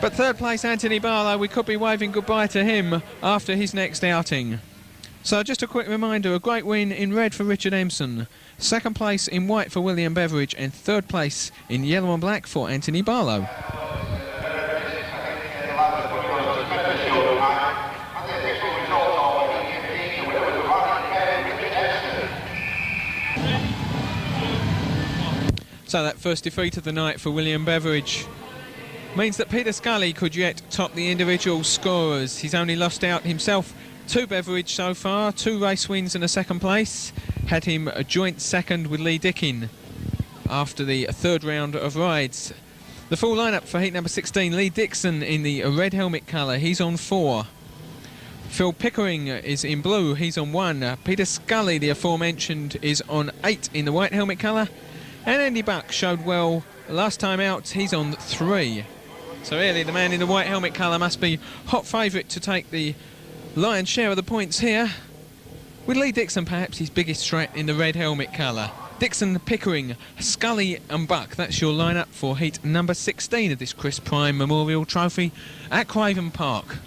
But 3rd place Anthony Barlow, we could be waving goodbye to him after his next outing. So just a quick reminder, a great win in red for Richard Emson, 2nd place in white for William Beveridge, and 3rd place in yellow and black for Anthony Barlow. So that first defeat of the night for William Beveridge means that Peter Scully could yet top the individual scorers. He's only lost out himself to Beveridge so far, 2 race wins and a 2nd place. Had him a joint 2nd with Lee Dickin after the 3rd round of rides. The full lineup for heat number 16, Lee Dixon in the red helmet colour, he's on 4. Phil Pickering is in blue, he's on 1. Peter Scully, the aforementioned, is on 8 in the white helmet colour. And Andy Buck showed well last time out, he's on 3. So really the man in the white helmet colour must be hot favourite to take the lion's share of the points here, with Lee Dixon perhaps his biggest threat in the red helmet colour. Dixon, Pickering, Scully and Buck, that's your lineup for heat number 16 of this Chris Prime Memorial Trophy at Craven Park.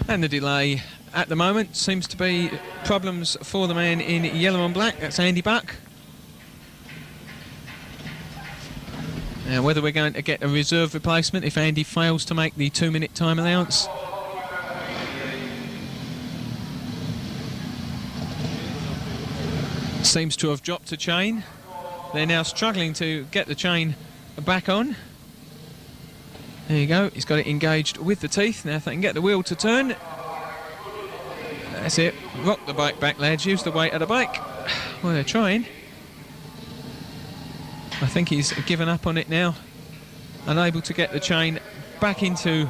And the delay at the moment seems to be problems for the man in yellow and black, that's Andy Buck. Now whether we're going to get a reserve replacement if Andy fails to make the 2-minute time allowance. seems to have dropped a chain. They're now struggling to get the chain back on. There you go, he's got it engaged with the teeth. Now if they can get the wheel to turn. That's it, rock the bike back, lads, use the weight of the bike. Well, they're trying. I think he's given up on it now, unable to get the chain back into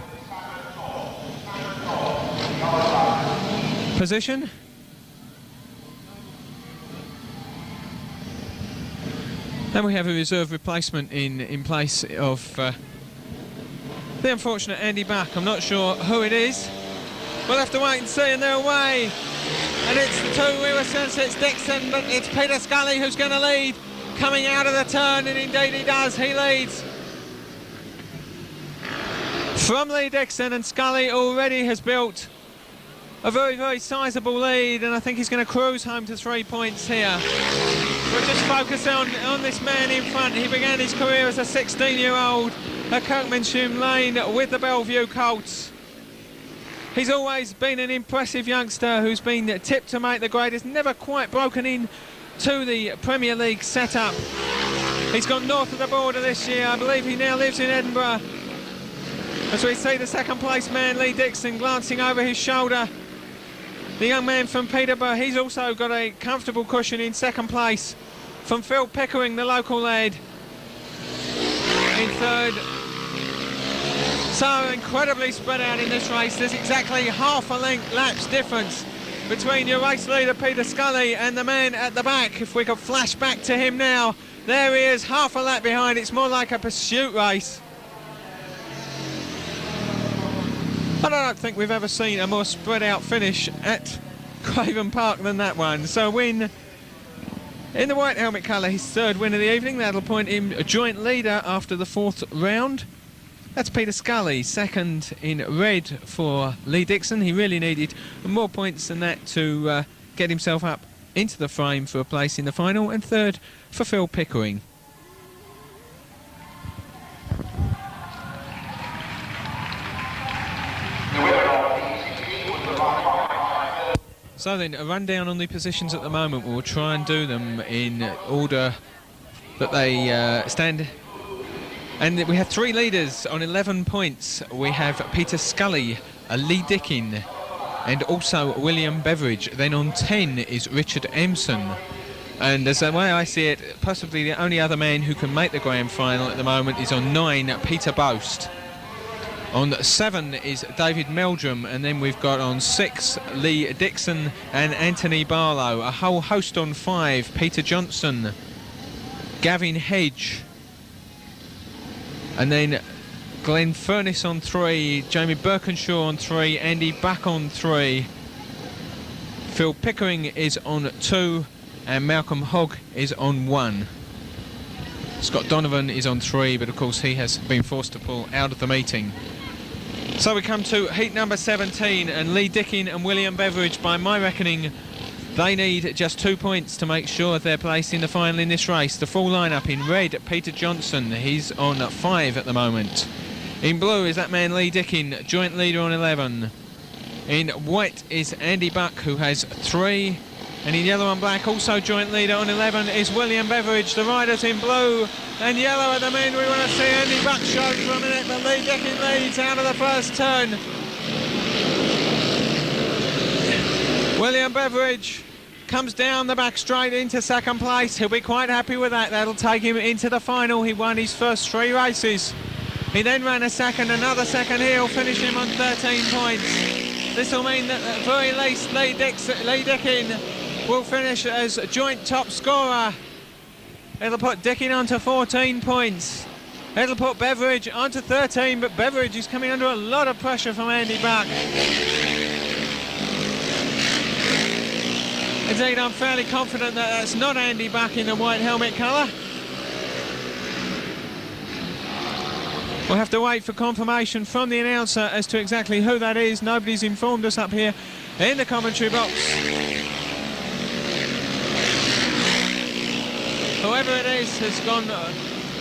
position. And we have a reserve replacement in place of the unfortunate Andy Buck. I'm not sure who it is. We'll have to wait and see, and they're away. And it's the two-wheeler since it's Dixon, but it's Peter Scully who's going to lead. Coming out of the turn, and indeed he does, he leads. From Lee Dixon, and Scully already has built a very, very sizable lead, and I think he's going to cruise home to 3 points here. We'll just focus on this man in front. He began his career as a 16-year-old at Kirkmanshire Lane with the Bellevue Colts. He's always been an impressive youngster who's been tipped to make the grade. Has never quite broken in to the Premier League setup. He's gone north of the border this year. I believe he now lives in Edinburgh. As we see the second place man, Lee Dixon, glancing over his shoulder. The young man from Peterborough, he's also got a comfortable cushion in second place. From Phil Pickering, the local lad, in third. So incredibly spread out in this race. There's exactly half a length lapse difference between your race leader Peter Scully and the man at the back. If we could flash back to him now, there he is, half a lap behind. It's more like a pursuit race. I don't think we've ever seen a more spread out finish at Craven Park than that one. So a win in the white helmet colour, his third win of the evening. That'll point him a joint leader after the fourth round. That's Peter Scully, second in red for Lee Dixon. He really needed more points than that to get himself up into the frame for a place in the final, and third for Phil Pickering. So then, a rundown on the positions at the moment. We'll try and do them in order that they stand. And we have three leaders on 11 points. We have Peter Scully, Lee Dickin, and also William Beveridge. Then on 10 is Richard Emson. And as the way I see it, possibly the only other man who can make the grand final at the moment is on 9, Peter Boast. On 7 is David Meldrum, and then we've got on 6 Lee Dixon and Anthony Barlow. A whole host on 5, Peter Johnson, Gavin Hedge, and then Glenn Furness on 3, Jamie Birkinshaw on 3, Andy Buck on 3, Phil Pickering is on 2, and Malcolm Hogg is on 1. Scott Donovan is on 3, but of course he has been forced to pull out of the meeting. So we come to heat number 17, and Lee Dickin and William Beveridge, by my reckoning, they need just 2 points to make sure of their place in the final in this race. The full lineup: in red, Peter Johnson, he's on 5 at the moment. In blue is that man Lee Dickin, joint leader on 11. In white is Andy Buck, who has 3. And in yellow and black, also joint leader on 11, is William Beveridge. The riders in blue and yellow at the men. We want to see Andy Buck show for a minute, but Lee Dickin leads out of the first turn. William Beveridge comes down the back straight into second place. He'll be quite happy with that. That'll take him into the final. He won his first 3 races. He then ran a second, another second here. He'll finish him on 13 points. This will mean that at the very least Lee Dickin will finish as joint top scorer. It'll put Dickin onto 14 points. It'll put Beveridge onto 13, but Beveridge is coming under a lot of pressure from Andy Buck. Indeed, I'm fairly confident that that's not Andy Buck in the white helmet colour. We'll have to wait for confirmation from the announcer as to exactly who that is. Nobody's informed us up here in the commentary box. Whoever it is has gone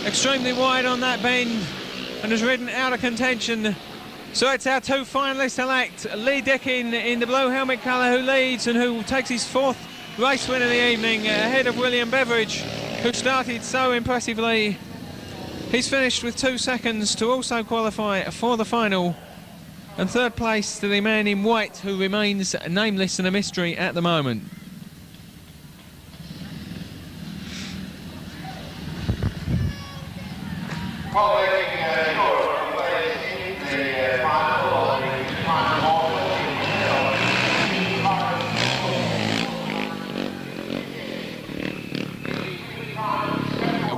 extremely wide on that bend and has ridden out of contention. So it's our 2 finalists elect. Lee Dickin in the blue helmet colour, who leads and who takes his 4th race win of the evening, ahead of William Beveridge, who started so impressively. He's finished with 2 seconds to also qualify for the final. And third place to the man in white, who remains nameless and a mystery at the moment.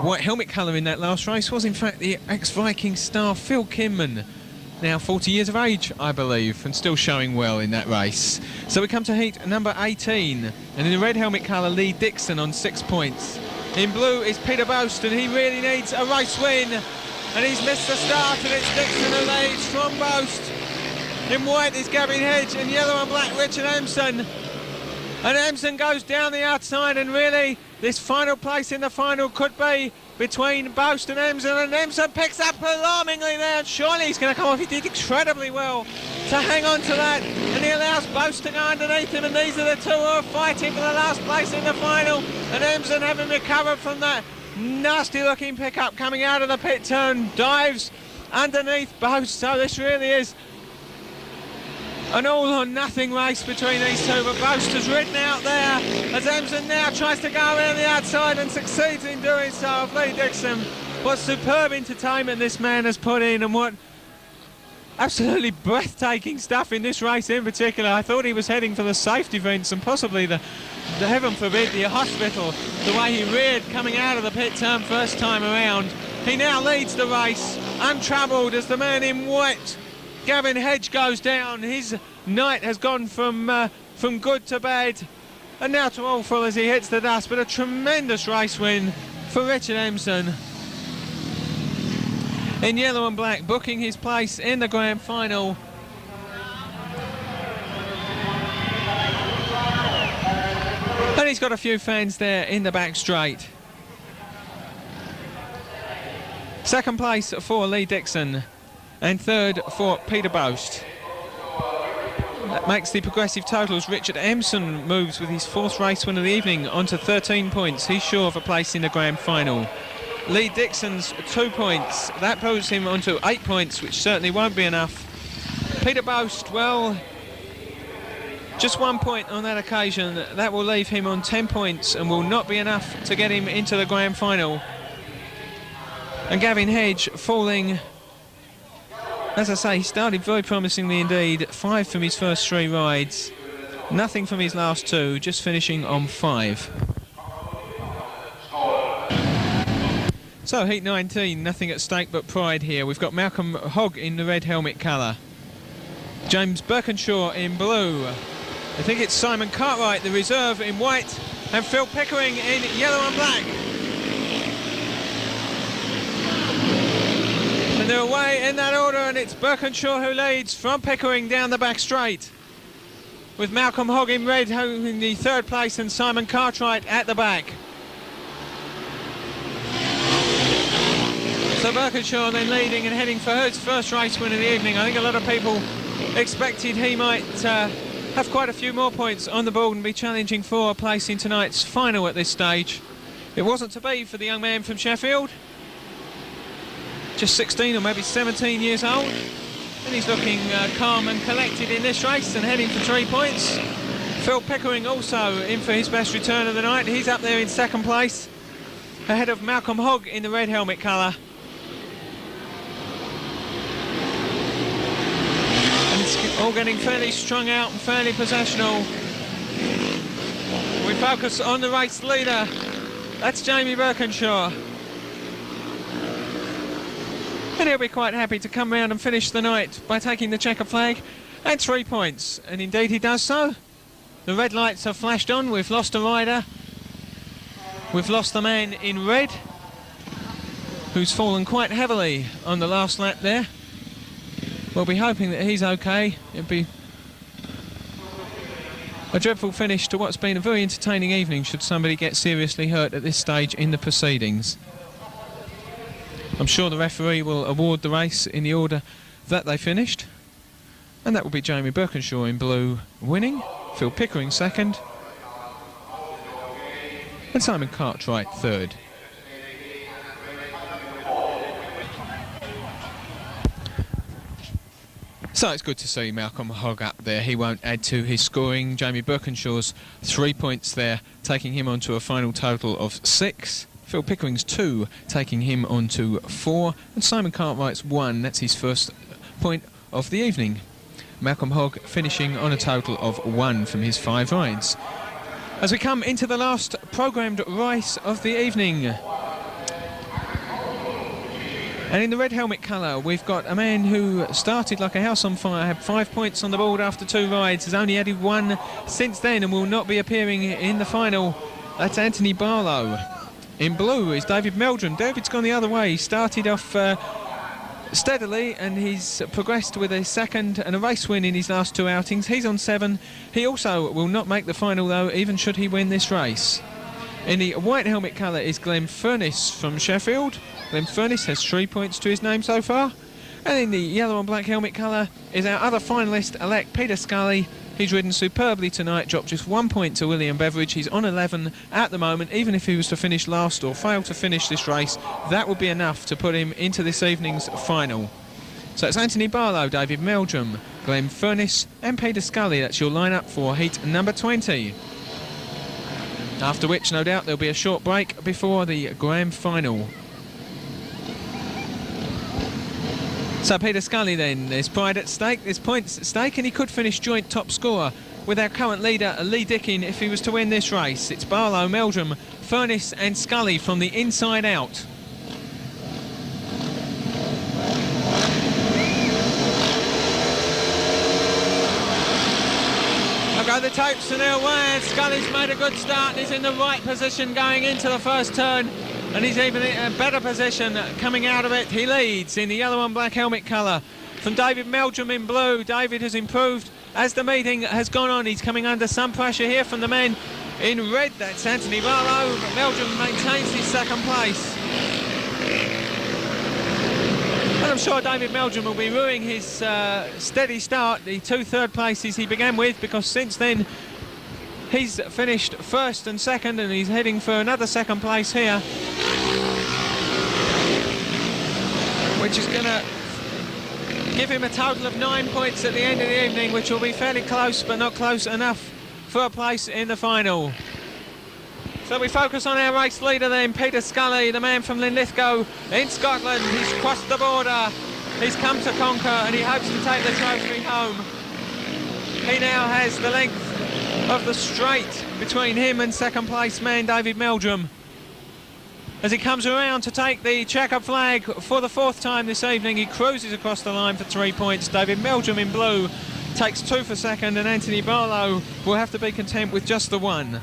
White helmet colour in that last race was in fact the ex-Viking star Phil Kinman, now 40 years of age I believe, and still showing well in that race. So we come to heat number 18, and in the red helmet colour Lee Dixon on 6 points. In blue is Peter Boast, and he really needs a race win, and he's missed the start, and it's Dixon who leads from Boast. In white is Gavin Hedge, and yellow and black Richard Emson. And Emson goes down the outside, and really this final place in the final could be between Boast and Emson, and Emson picks up alarmingly there, and surely he's going to come off. He did incredibly well to hang on to that, and he allows Boast to go underneath him, and these are the two who are fighting for the last place in the final, and Emson, having recovered from that nasty looking pickup coming out of the pit turn, dives underneath Boast. So this really is an all-or-nothing race between these two, but Boast has ridden out there as Emson now tries to go around the outside and succeeds in doing so of Lee Dixon. What superb entertainment this man has put in, and what absolutely breathtaking stuff in this race in particular. I thought he was heading for the safety fence and possibly the heaven forbid, the hospital, the way he reared coming out of the pit turn first time around. He now leads the race, untroubled, as the man in white, Gavin Hedge, goes down. His night has gone from good to bad, and now to awful as he hits the dust. But a tremendous race win for Richard Emson in yellow and black, booking his place in the grand final. And he's got a few fans there in the back straight. Second place for Lee Dixon, and third for Peter Boast. That makes the progressive totals. Richard Emson moves with his 4th race win of the evening onto 13 points. He's sure of a place in the grand final. Lee Dixon's 2 points. That puts him onto 8 points, which certainly won't be enough. Peter Boast, well, just 1 point on that occasion. That will leave him on 10 points and will not be enough to get him into the grand final. And Gavin Hedge falling, as I say, he started very promisingly indeed. 5 from his first 3 rides, nothing from his last 2, just finishing on 5. So heat 19, nothing at stake but pride here. We've got Malcolm Hogg in the red helmet colour, James Birkinshaw in blue. I think it's Simon Cartwright, the reserve, in white, and Phil Pickering in yellow and black. And they're away in that order, and it's Birkinshaw who leads from Pickering down the back straight, with Malcolm Hogg in red in the 3rd place and Simon Cartwright at the back. So Birkinshaw then leading and heading for his first race win of the evening. I think a lot of people expected he might have quite a few more points on the board and be challenging for a place in tonight's final at this stage. It wasn't to be for the young man from Sheffield, just 16 or maybe 17 years old, and he's looking calm and collected in this race and heading for 3 points. Phil Pickering also in for his best return of the night. He's up there in 2nd place, ahead of Malcolm Hogg in the red helmet colour. And it's all getting fairly strung out and fairly possessional. We focus on the race leader. That's Jamie Birkinshaw. And he'll be quite happy to come round and finish the night by taking the checker flag at 3 points. And indeed he does so. The red lights have flashed on. We've lost a rider. We've lost the man in red, who's fallen quite heavily on the last lap there. We'll be hoping that he's okay. It'd be a dreadful finish to what's been a very entertaining evening should somebody get seriously hurt at this stage in the proceedings. I'm sure the referee will award the race in the order that they finished, and that will be Jamie Birkinshaw in blue winning, Phil Pickering 2nd, and Simon Cartwright third. So it's good to see Malcolm Hogg up there. He won't add to his scoring. Jamie Birkinshaw's 3 points there, taking him on to a final total of 6. Phil Pickering's 2, taking him on to 4. And Simon Cartwright's 1, that's his first point of the evening. Malcolm Hogg finishing on a total of 1 from his 5 rides. As we come into the last programmed race of the evening. And in the red helmet colour, we've got a man who started like a house on fire, had 5 points on the board after 2 rides, has only added 1 since then and will not be appearing in the final. That's Anthony Barlow. In blue is David Meldrum. David's gone the other way. He started off steadily and he's progressed with a second and a race win in his last 2 outings. He's on 7. He also will not make the final though, even should he win this race. In the white helmet colour is Glenn Furness from Sheffield. Glenn Furness has 3 points to his name so far. And in the yellow and black helmet colour is our other finalist-elect, Peter Scully. He's ridden superbly tonight, dropped just 1 point to William Beveridge. He's on 11 at the moment. Even if he was to finish last or fail to finish this race, that would be enough to put him into this evening's final. So it's Anthony Barlow, David Meldrum, Glenn Furness and Peter Scully. That's your lineup for heat number 20. After which, no doubt, there'll be a short break before the grand final. So Peter Scully then, there's pride at stake, there's points at stake, and he could finish joint top scorer with our current leader Lee Dickin if he was to win this race. It's Barlow, Meldrum, Furness and Scully from the inside out. I'll go the tapes and they're away. Scully's made a good start, he's in the right position going into the first turn. And he's even in a better position coming out of it. He leads in the yellow and black helmet colour from David Meldrum in blue. David has improved as the meeting has gone on. He's coming under some pressure here from the men in red. That's Anthony Barlow. Meldrum maintains his second place. And I'm sure David Meldrum will be ruining his steady start, the 2 third places he began with, because since then he's finished first and second and he's heading for another second place here, which is going to give him a total of 9 points at the end of the evening, which will be fairly close but not close enough for a place in the final. So we focus on our race leader then, Peter Scully, the man from Linlithgow in Scotland. He's crossed the border, he's come to conquer and he hopes to take the trophy home. He now has the length of the straight between him and second place man David Meldrum. As he comes around to take the checker flag for the 4th time this evening, he cruises across the line for 3 points. David Meldrum in blue takes 2 for second and Anthony Barlow will have to be content with just the 1.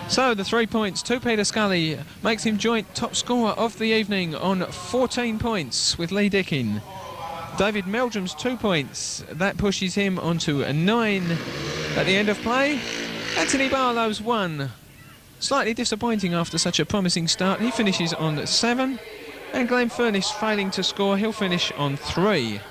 So the 3 points to Peter Scully makes him joint top scorer of the evening on 14 points with Lee Dickin. David Meldrum's 2 points, that pushes him onto a 9 at the end of play. Anthony Barlow's 1. Slightly disappointing after such a promising start. He finishes on 7. And Glenn Furness failing to score, he'll finish on 3.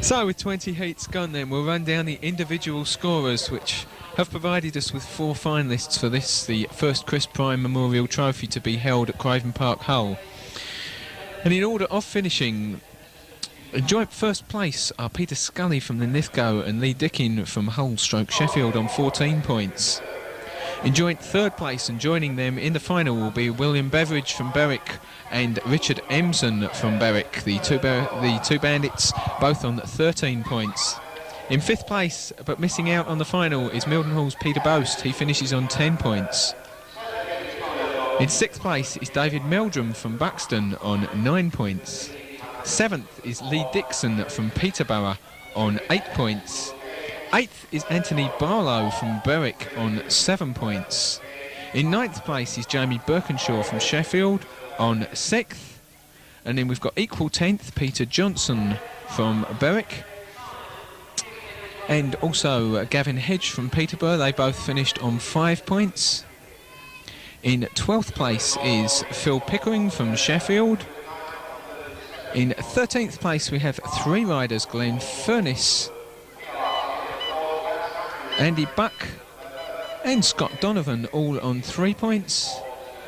So with 20 heats gone then, we'll run down the individual scorers which have provided us with 4 finalists for this, the first Chris Prime Memorial Trophy to be held at Craven Park, Hull. And in order of finishing, in joint first place are Peter Scully from Linlithgow and Lee Dickin from Hull / Sheffield on 14 points. In joint third place and joining them in the final will be William Beveridge from Berwick and Richard Emson from Berwick, the two bandits, both on 13 points. In 5th place, but missing out on the final, is Mildenhall's Peter Boast. He finishes on 10 points. In 6th place is David Meldrum from Buxton on 9 points. 7th is Lee Dixon from Peterborough on 8 points. 8th is Anthony Barlow from Berwick on 7 points. In 9th place is Jamie Birkinshaw from Sheffield on 6th. And then we've got equal 10th, Peter Johnson from Berwick. And also Gavin Hedge from Peterborough. They both finished on 5 points. In 12th place is Phil Pickering from Sheffield. In 13th place we have 3 riders, Glenn Furness, Andy Buck and Scott Donovan, all on 3 points.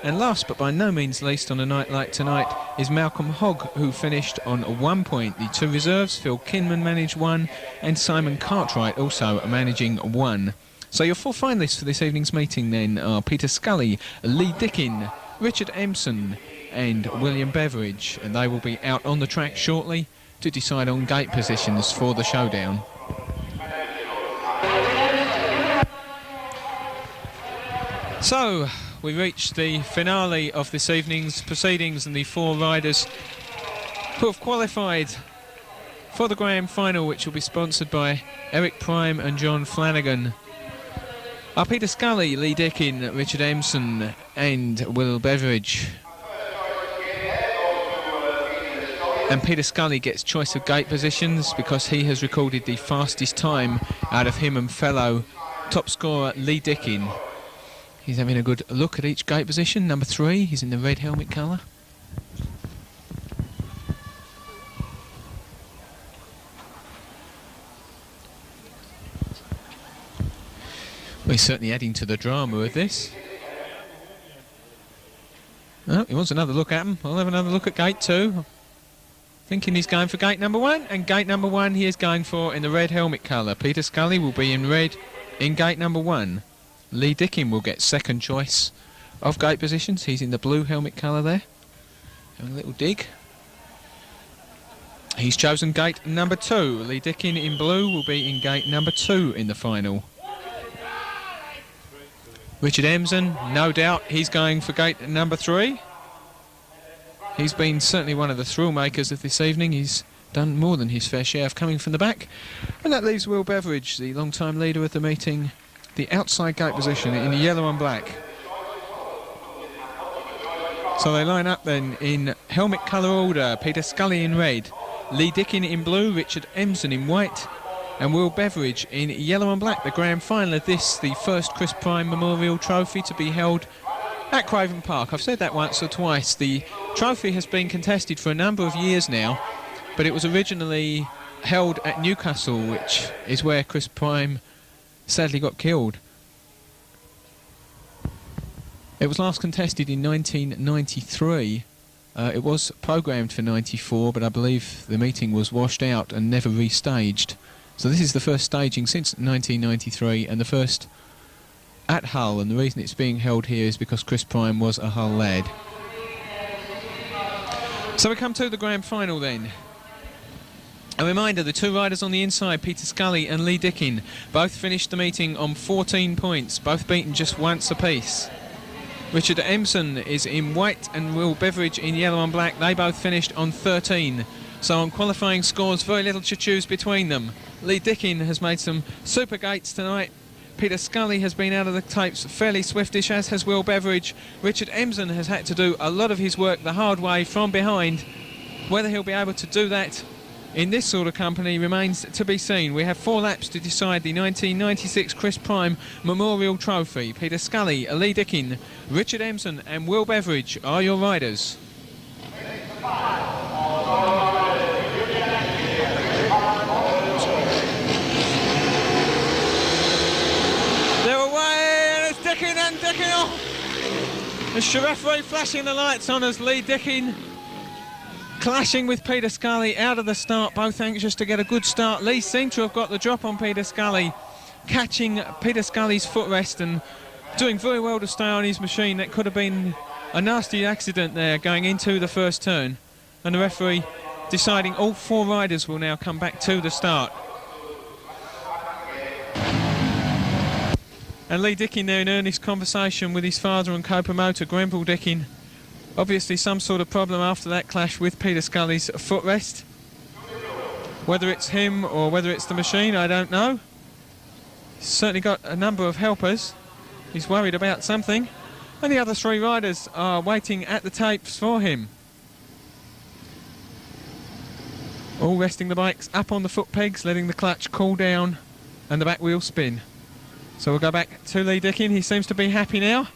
And last but by no means least on a night like tonight is Malcolm Hogg, who finished on 1 point. The 2 reserves, Phil Kinman managed 1 and Simon Cartwright also managing 1. So your 4 finalists for this evening's meeting then are Peter Scully, Lee Dickin, Richard Empson and William Beveridge, and they will be out on the track shortly to decide on gate positions for the showdown. So we reached the finale of this evening's proceedings, and the 4 riders who have qualified for the grand final, which will be sponsored by Eric Prime and John Flanagan, are Peter Scully, Lee Dickin, Richard Empson and Will Beveridge. And Peter Scully gets choice of gate positions because he has recorded the fastest time out of him and fellow top scorer Lee Dickin. He's having a good look at each gate position. Number 3, he's in the red helmet colour. Well, he's certainly adding to the drama of this. Oh, he wants another look at him. I'll have another look at gate 2. Thinking he's going for gate number 1, and gate number 1 he is going for in the red helmet colour. Peter Scully will be in red in gate number 1. Lee Dickin will get second choice of gate positions. He's in the blue helmet colour there. Having a little dig. He's chosen gate number 2. Lee Dickin in blue will be in gate number 2 in the final. Richard Empson, no doubt he's going for gate number 3. He's been certainly one of the thrill makers of this evening. He's done more than his fair share of coming from the back. And that leaves Will Beveridge, the long-time leader of the meeting, the outside gate position in the yellow and black. So they line up then in helmet colour order. Peter Scully in red, Lee Dickin in blue, Richard Empson in white and Will Beveridge in yellow and black. The grand final of this, the first Chris Prime Memorial Trophy to be held at Craven Park. I've said that once or twice. The trophy has been contested for a number of years now, but it was originally held at Newcastle, which is where Chris Prime sadly got killed. It was last contested in 1993. It was programmed for 94, but I believe the meeting was washed out and never restaged. So this is the first staging since 1993 and the first at Hull, and the reason it's being held here is because Chris Prime was a Hull lad. So we come to the grand final then. A reminder, the 2 riders on the inside, Peter Scully and Lee Dickin, both finished the meeting on 14 points, both beaten just once apiece. Richard Empson is in white and Will Beveridge in yellow and black. They both finished on 13. So on qualifying scores, very little to choose between them. Lee Dickin has made some super gates tonight. Peter Scully has been out of the tapes fairly swiftish, as has Will Beveridge. Richard Empson has had to do a lot of his work the hard way from behind. Whether he'll be able to do that in this sort of company remains to be seen. We have 4 laps to decide the 1996 Chris Prime Memorial Trophy. Peter Scully, Lee Dickin, Richard Empson and Will Beveridge are your riders. They're away, and it's Dickin and Dickin off. It's the referee flashing the lights on as Lee Dickin clashing with Peter Scully out of the start, both anxious to get a good start. Lee seemed to have got the drop on Peter Scully, catching Peter Scully's footrest and doing very well to stay on his machine. That could have been a nasty accident there going into the first turn, and the referee deciding all 4 riders will now come back to the start. And Lee Dickin there in earnest conversation with his father and co-promoter Grenville Dickin. Obviously some sort of problem after that clash with Peter Scully's footrest. Whether it's him or whether it's the machine, I don't know. He's certainly got a number of helpers. He's worried about something. And the other 3 riders are waiting at the tapes for him. All resting the bikes up on the foot pegs, letting the clutch cool down and the back wheel spin. So we'll go back to Lee Dickin. He seems to be happy now.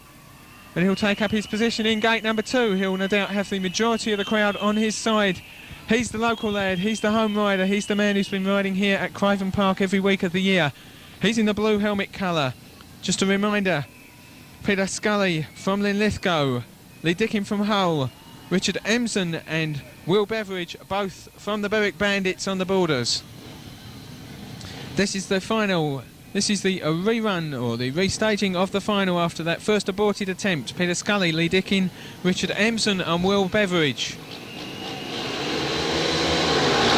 And he'll take up his position in gate number 2. He'll no doubt have the majority of the crowd on his side He's the local lad, he's the home rider, he's the man who's been riding here at Craven Park every week of the year. He's in the blue helmet colour. Just a reminder, Peter Scully from Linlithgow, Lee Dickin from Hull, Richard Emson and Will Beveridge, both from the Berwick Bandits on the Borders. This is the final. This is the rerun or the restaging of the final after that first aborted attempt. Peter Scully, Lee Dickin, Richard Emson and Will Beveridge.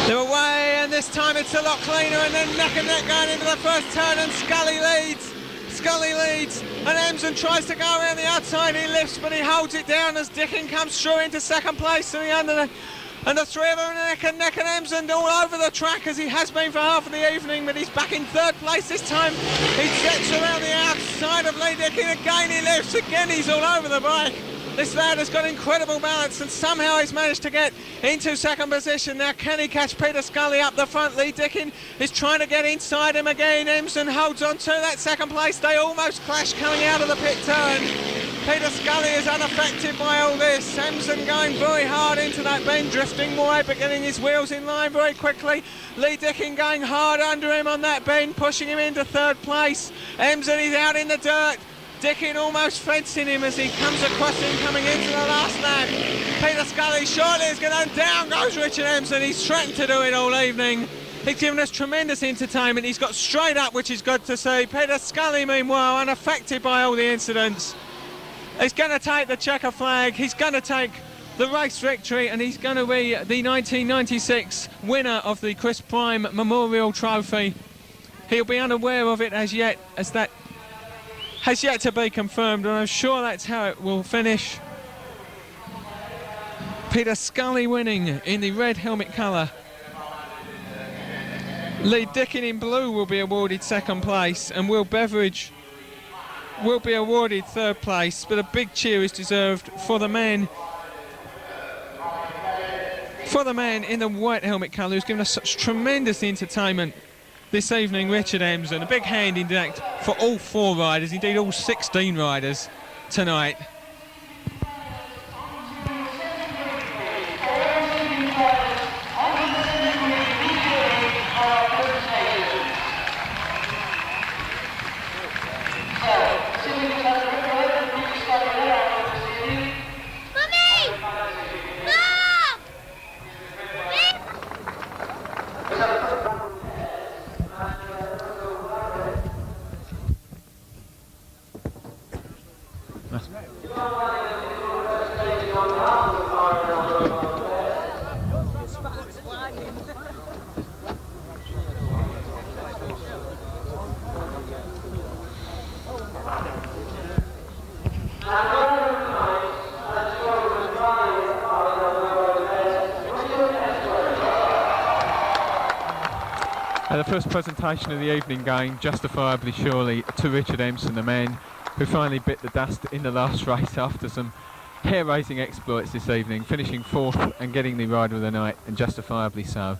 They're away, and this time it's a lot cleaner, and then neck and neck going into the first turn, and Scully leads. Scully leads, and Emson tries to go around the outside. He lifts, but he holds it down as Dickin comes through into second place, and the three of them neck and neck, and Emson all over the track as he has been for half of the evening, but he's back in third place this time. He jets around the outside of Lee Dickin, again he lifts, again he's all over the bike. This lad has got incredible balance, and somehow he's managed to get into second position. Now can he catch Peter Scully up the front? Lee Dickin is trying to get inside him again. Emson holds on to that second place. They almost clash coming out of the pit turn. Peter Scully is unaffected by all this. Emson going very hard into that bend, drifting wide but getting his wheels in line very quickly. Lee Dickin going hard under him on that bend, pushing him into third place. Emson is out in the dirt. Dickin almost fencing him as he comes across him coming into the last lap. Peter Scully surely is going to, down goes Richard Emson. He's threatened to do it all evening. He's given us tremendous entertainment. He's got straight up, which is good to see. Peter Scully, meanwhile, unaffected by all the incidents. He's going to take the checker flag. He's going to take the race victory, and he's going to be the 1996 winner of the Chris Prime Memorial Trophy. He'll be unaware of it as yet, as that has yet to be confirmed, and I'm sure that's how it will finish. Peter Scully winning in the red helmet colour. Lee Dickin in blue will be awarded second place, and Will Beveridge will be awarded third place, but a big cheer is deserved for the man in the white helmet colour who's given us such tremendous entertainment this evening, Richard Emson. A big hand in fact for all four riders, indeed all 16 riders tonight. The first presentation of the evening going justifiably surely to Richard Emson, the man who finally bit the dust in the last race after some hair-raising exploits this evening, finishing fourth and getting the rider of the night, and justifiably so.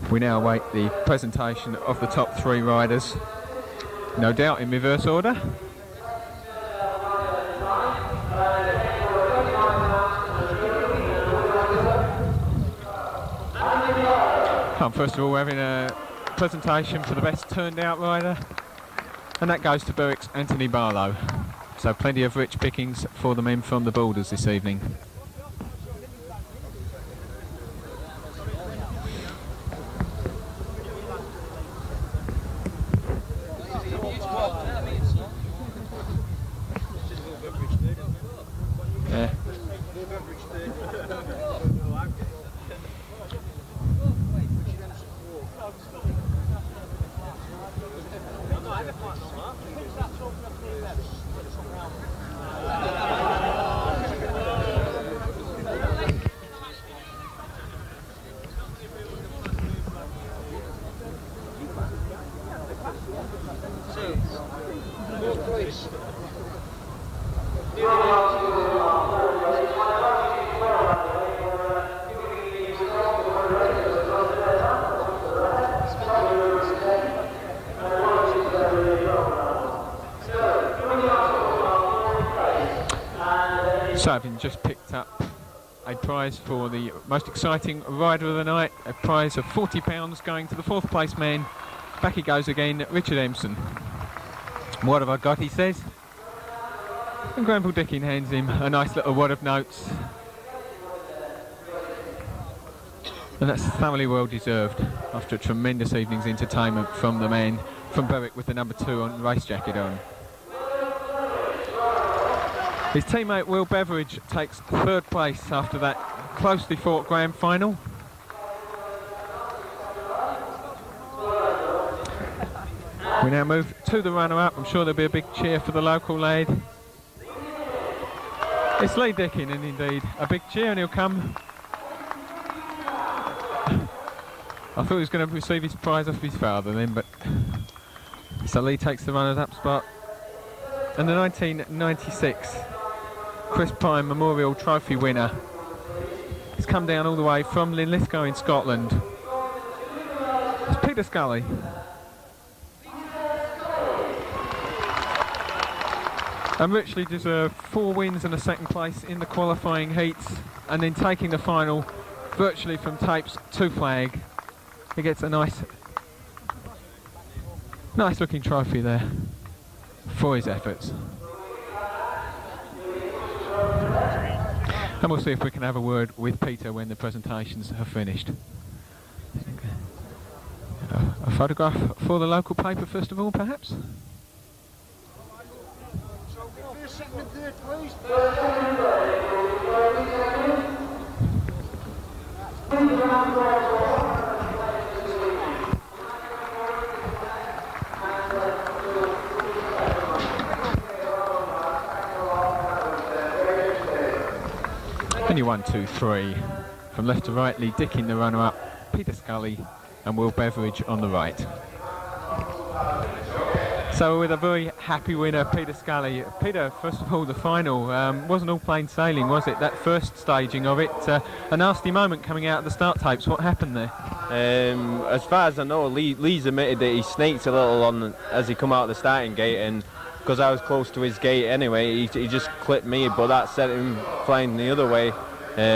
We now await the presentation of the top three riders, no doubt in reverse order. First of all, we're having a presentation for the best turned out rider, and that goes to Berwick's Anthony Barlow. So plenty of rich pickings for the men from the Borders this evening. Yeah. So having just picked up a prize for the most exciting rider of the night, a prize of £40 going to the 4th place man. Back he goes again, Richard Empson. What have I got, he says. And Granville Dickin hands him a nice little wad of notes. And that's thoroughly well deserved after a tremendous evening's entertainment from the man from Berwick with the number 2 on race jacket on. His teammate Will Beveridge takes 3rd place after that closely fought grand final. We now move to the runner-up. I'm sure there'll be a big cheer for the local lad. It's Lee Dickin, and indeed a big cheer, and he'll come. I thought he was going to receive his prize off his father then, but so Lee takes the runners-up spot. And the 1996 Chris Pine Memorial Trophy winner has come down all the way from Linlithgow in Scotland. It's Peter Scully. And richly deserved 4 wins and a 2nd place in the qualifying heats, and then taking the final virtually from tapes to flag. He gets a nice looking trophy there for his efforts. And we'll see if we can have a word with Peter when the presentations have finished. A photograph for the local paper first of all, perhaps? And you 1, 2, 3. From left to right, Lee Dickin the runner-up, Peter Scully and Will Beveridge on the right. So with a very happy winner, Peter Scully. Peter, first of all, the final wasn't all plain sailing, was it? That first staging of it, a nasty moment coming out of the start tapes. What happened there? As far as I know, Lee's admitted that he snaked a little on as he come out of the starting gate, and because I was close to his gate anyway, he just clipped me, but that sent him flying the other way.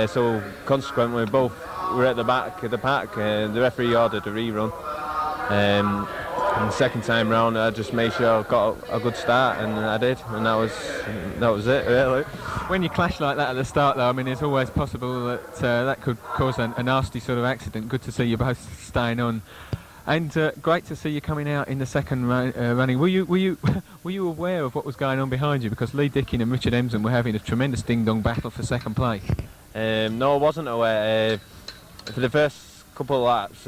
So consequently, both were at the back of the pack. The referee ordered a rerun. And the second time round, I just made sure I got a good start, and I did, and that was it, really. When you clash like that at the start, though, I mean, it's always possible that that could cause a nasty sort of accident. Good to see you both staying on, and great to see you coming out in the second running. Were you aware of what was going on behind you? Because Lee Dickin and Richard Empson were having a tremendous ding-dong battle for second place. No, I wasn't aware. For the first couple of laps,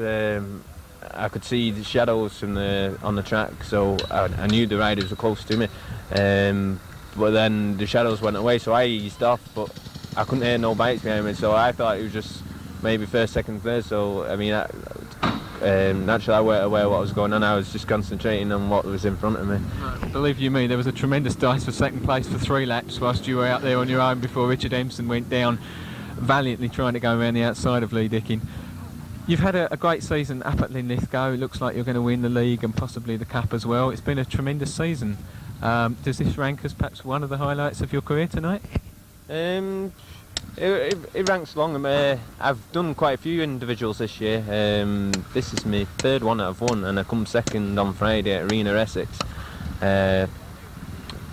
I could see the shadows on the track, so I knew the riders were close to me. But then the shadows went away, so I eased off, but I couldn't hear no bites behind me, so I thought it was just maybe first, second, third. So I mean, naturally I weren't aware what was going on. I was just concentrating on what was in front of me. Believe you me, there was a tremendous dice for second place for 3 laps whilst you were out there on your own before Richard Empson went down, valiantly trying to go around the outside of Lee Dickin. You've had a great season up at Linlithgow. It looks like you're going to win the league and possibly the cup as well. It's been a tremendous season. Does this rank as perhaps one of the highlights of your career tonight? It ranks long. I've done quite a few individuals this year. This is my 3rd one that I've won, and I come 2nd on Friday at Arena Essex.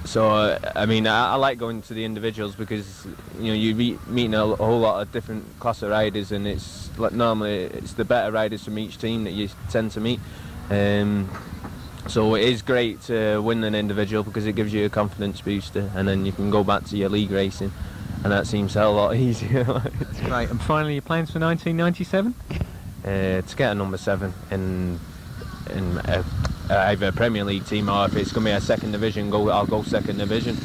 So I mean, I like going to the individuals because you're meeting a whole lot of different class of riders, and it's like normally it's the better riders from each team that you tend to meet. So it is great to win an individual because it gives you a confidence booster, and then you can go back to your league racing, and that seems a hell of a lot easier. Right, and finally, your plans for 1997? To get a number 7 in either a Premier League team, or if it's going to be a 2nd division, I'll go 2nd division.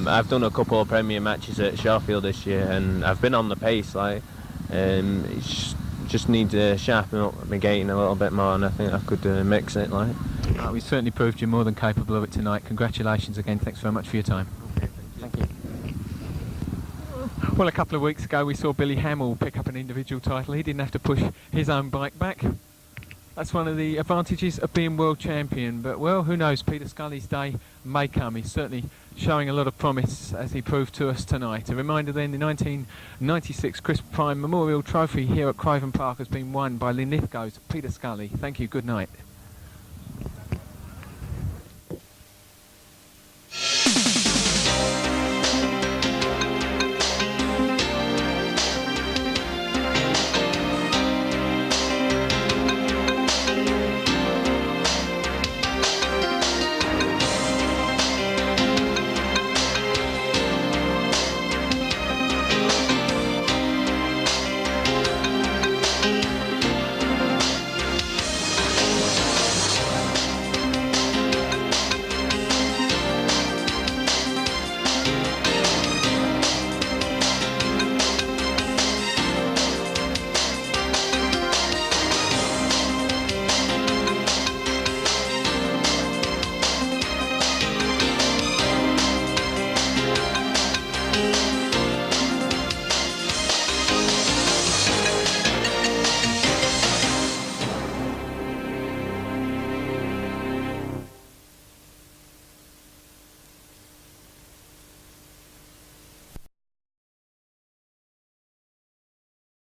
I've done a couple of Premier matches at Sheffield this year, and I've been on the pace. Just need to sharpen up my gating a little bit more, and I think I could mix it. We certainly proved you're more than capable of it tonight. Congratulations again. Thanks very much for your time. Okay, thank you. Well, a couple of weeks ago we saw Billy Hamill pick up an individual title. He didn't have to push his own bike back. That's one of the advantages of being world champion. But, well, who knows? Peter Scully's day may come. He's certainly showing a lot of promise, as he proved to us tonight. A reminder then, the 1996 Chris Prime Memorial Trophy here at Craven Park has been won by Linlithgow's Peter Scully. Thank you. Good night.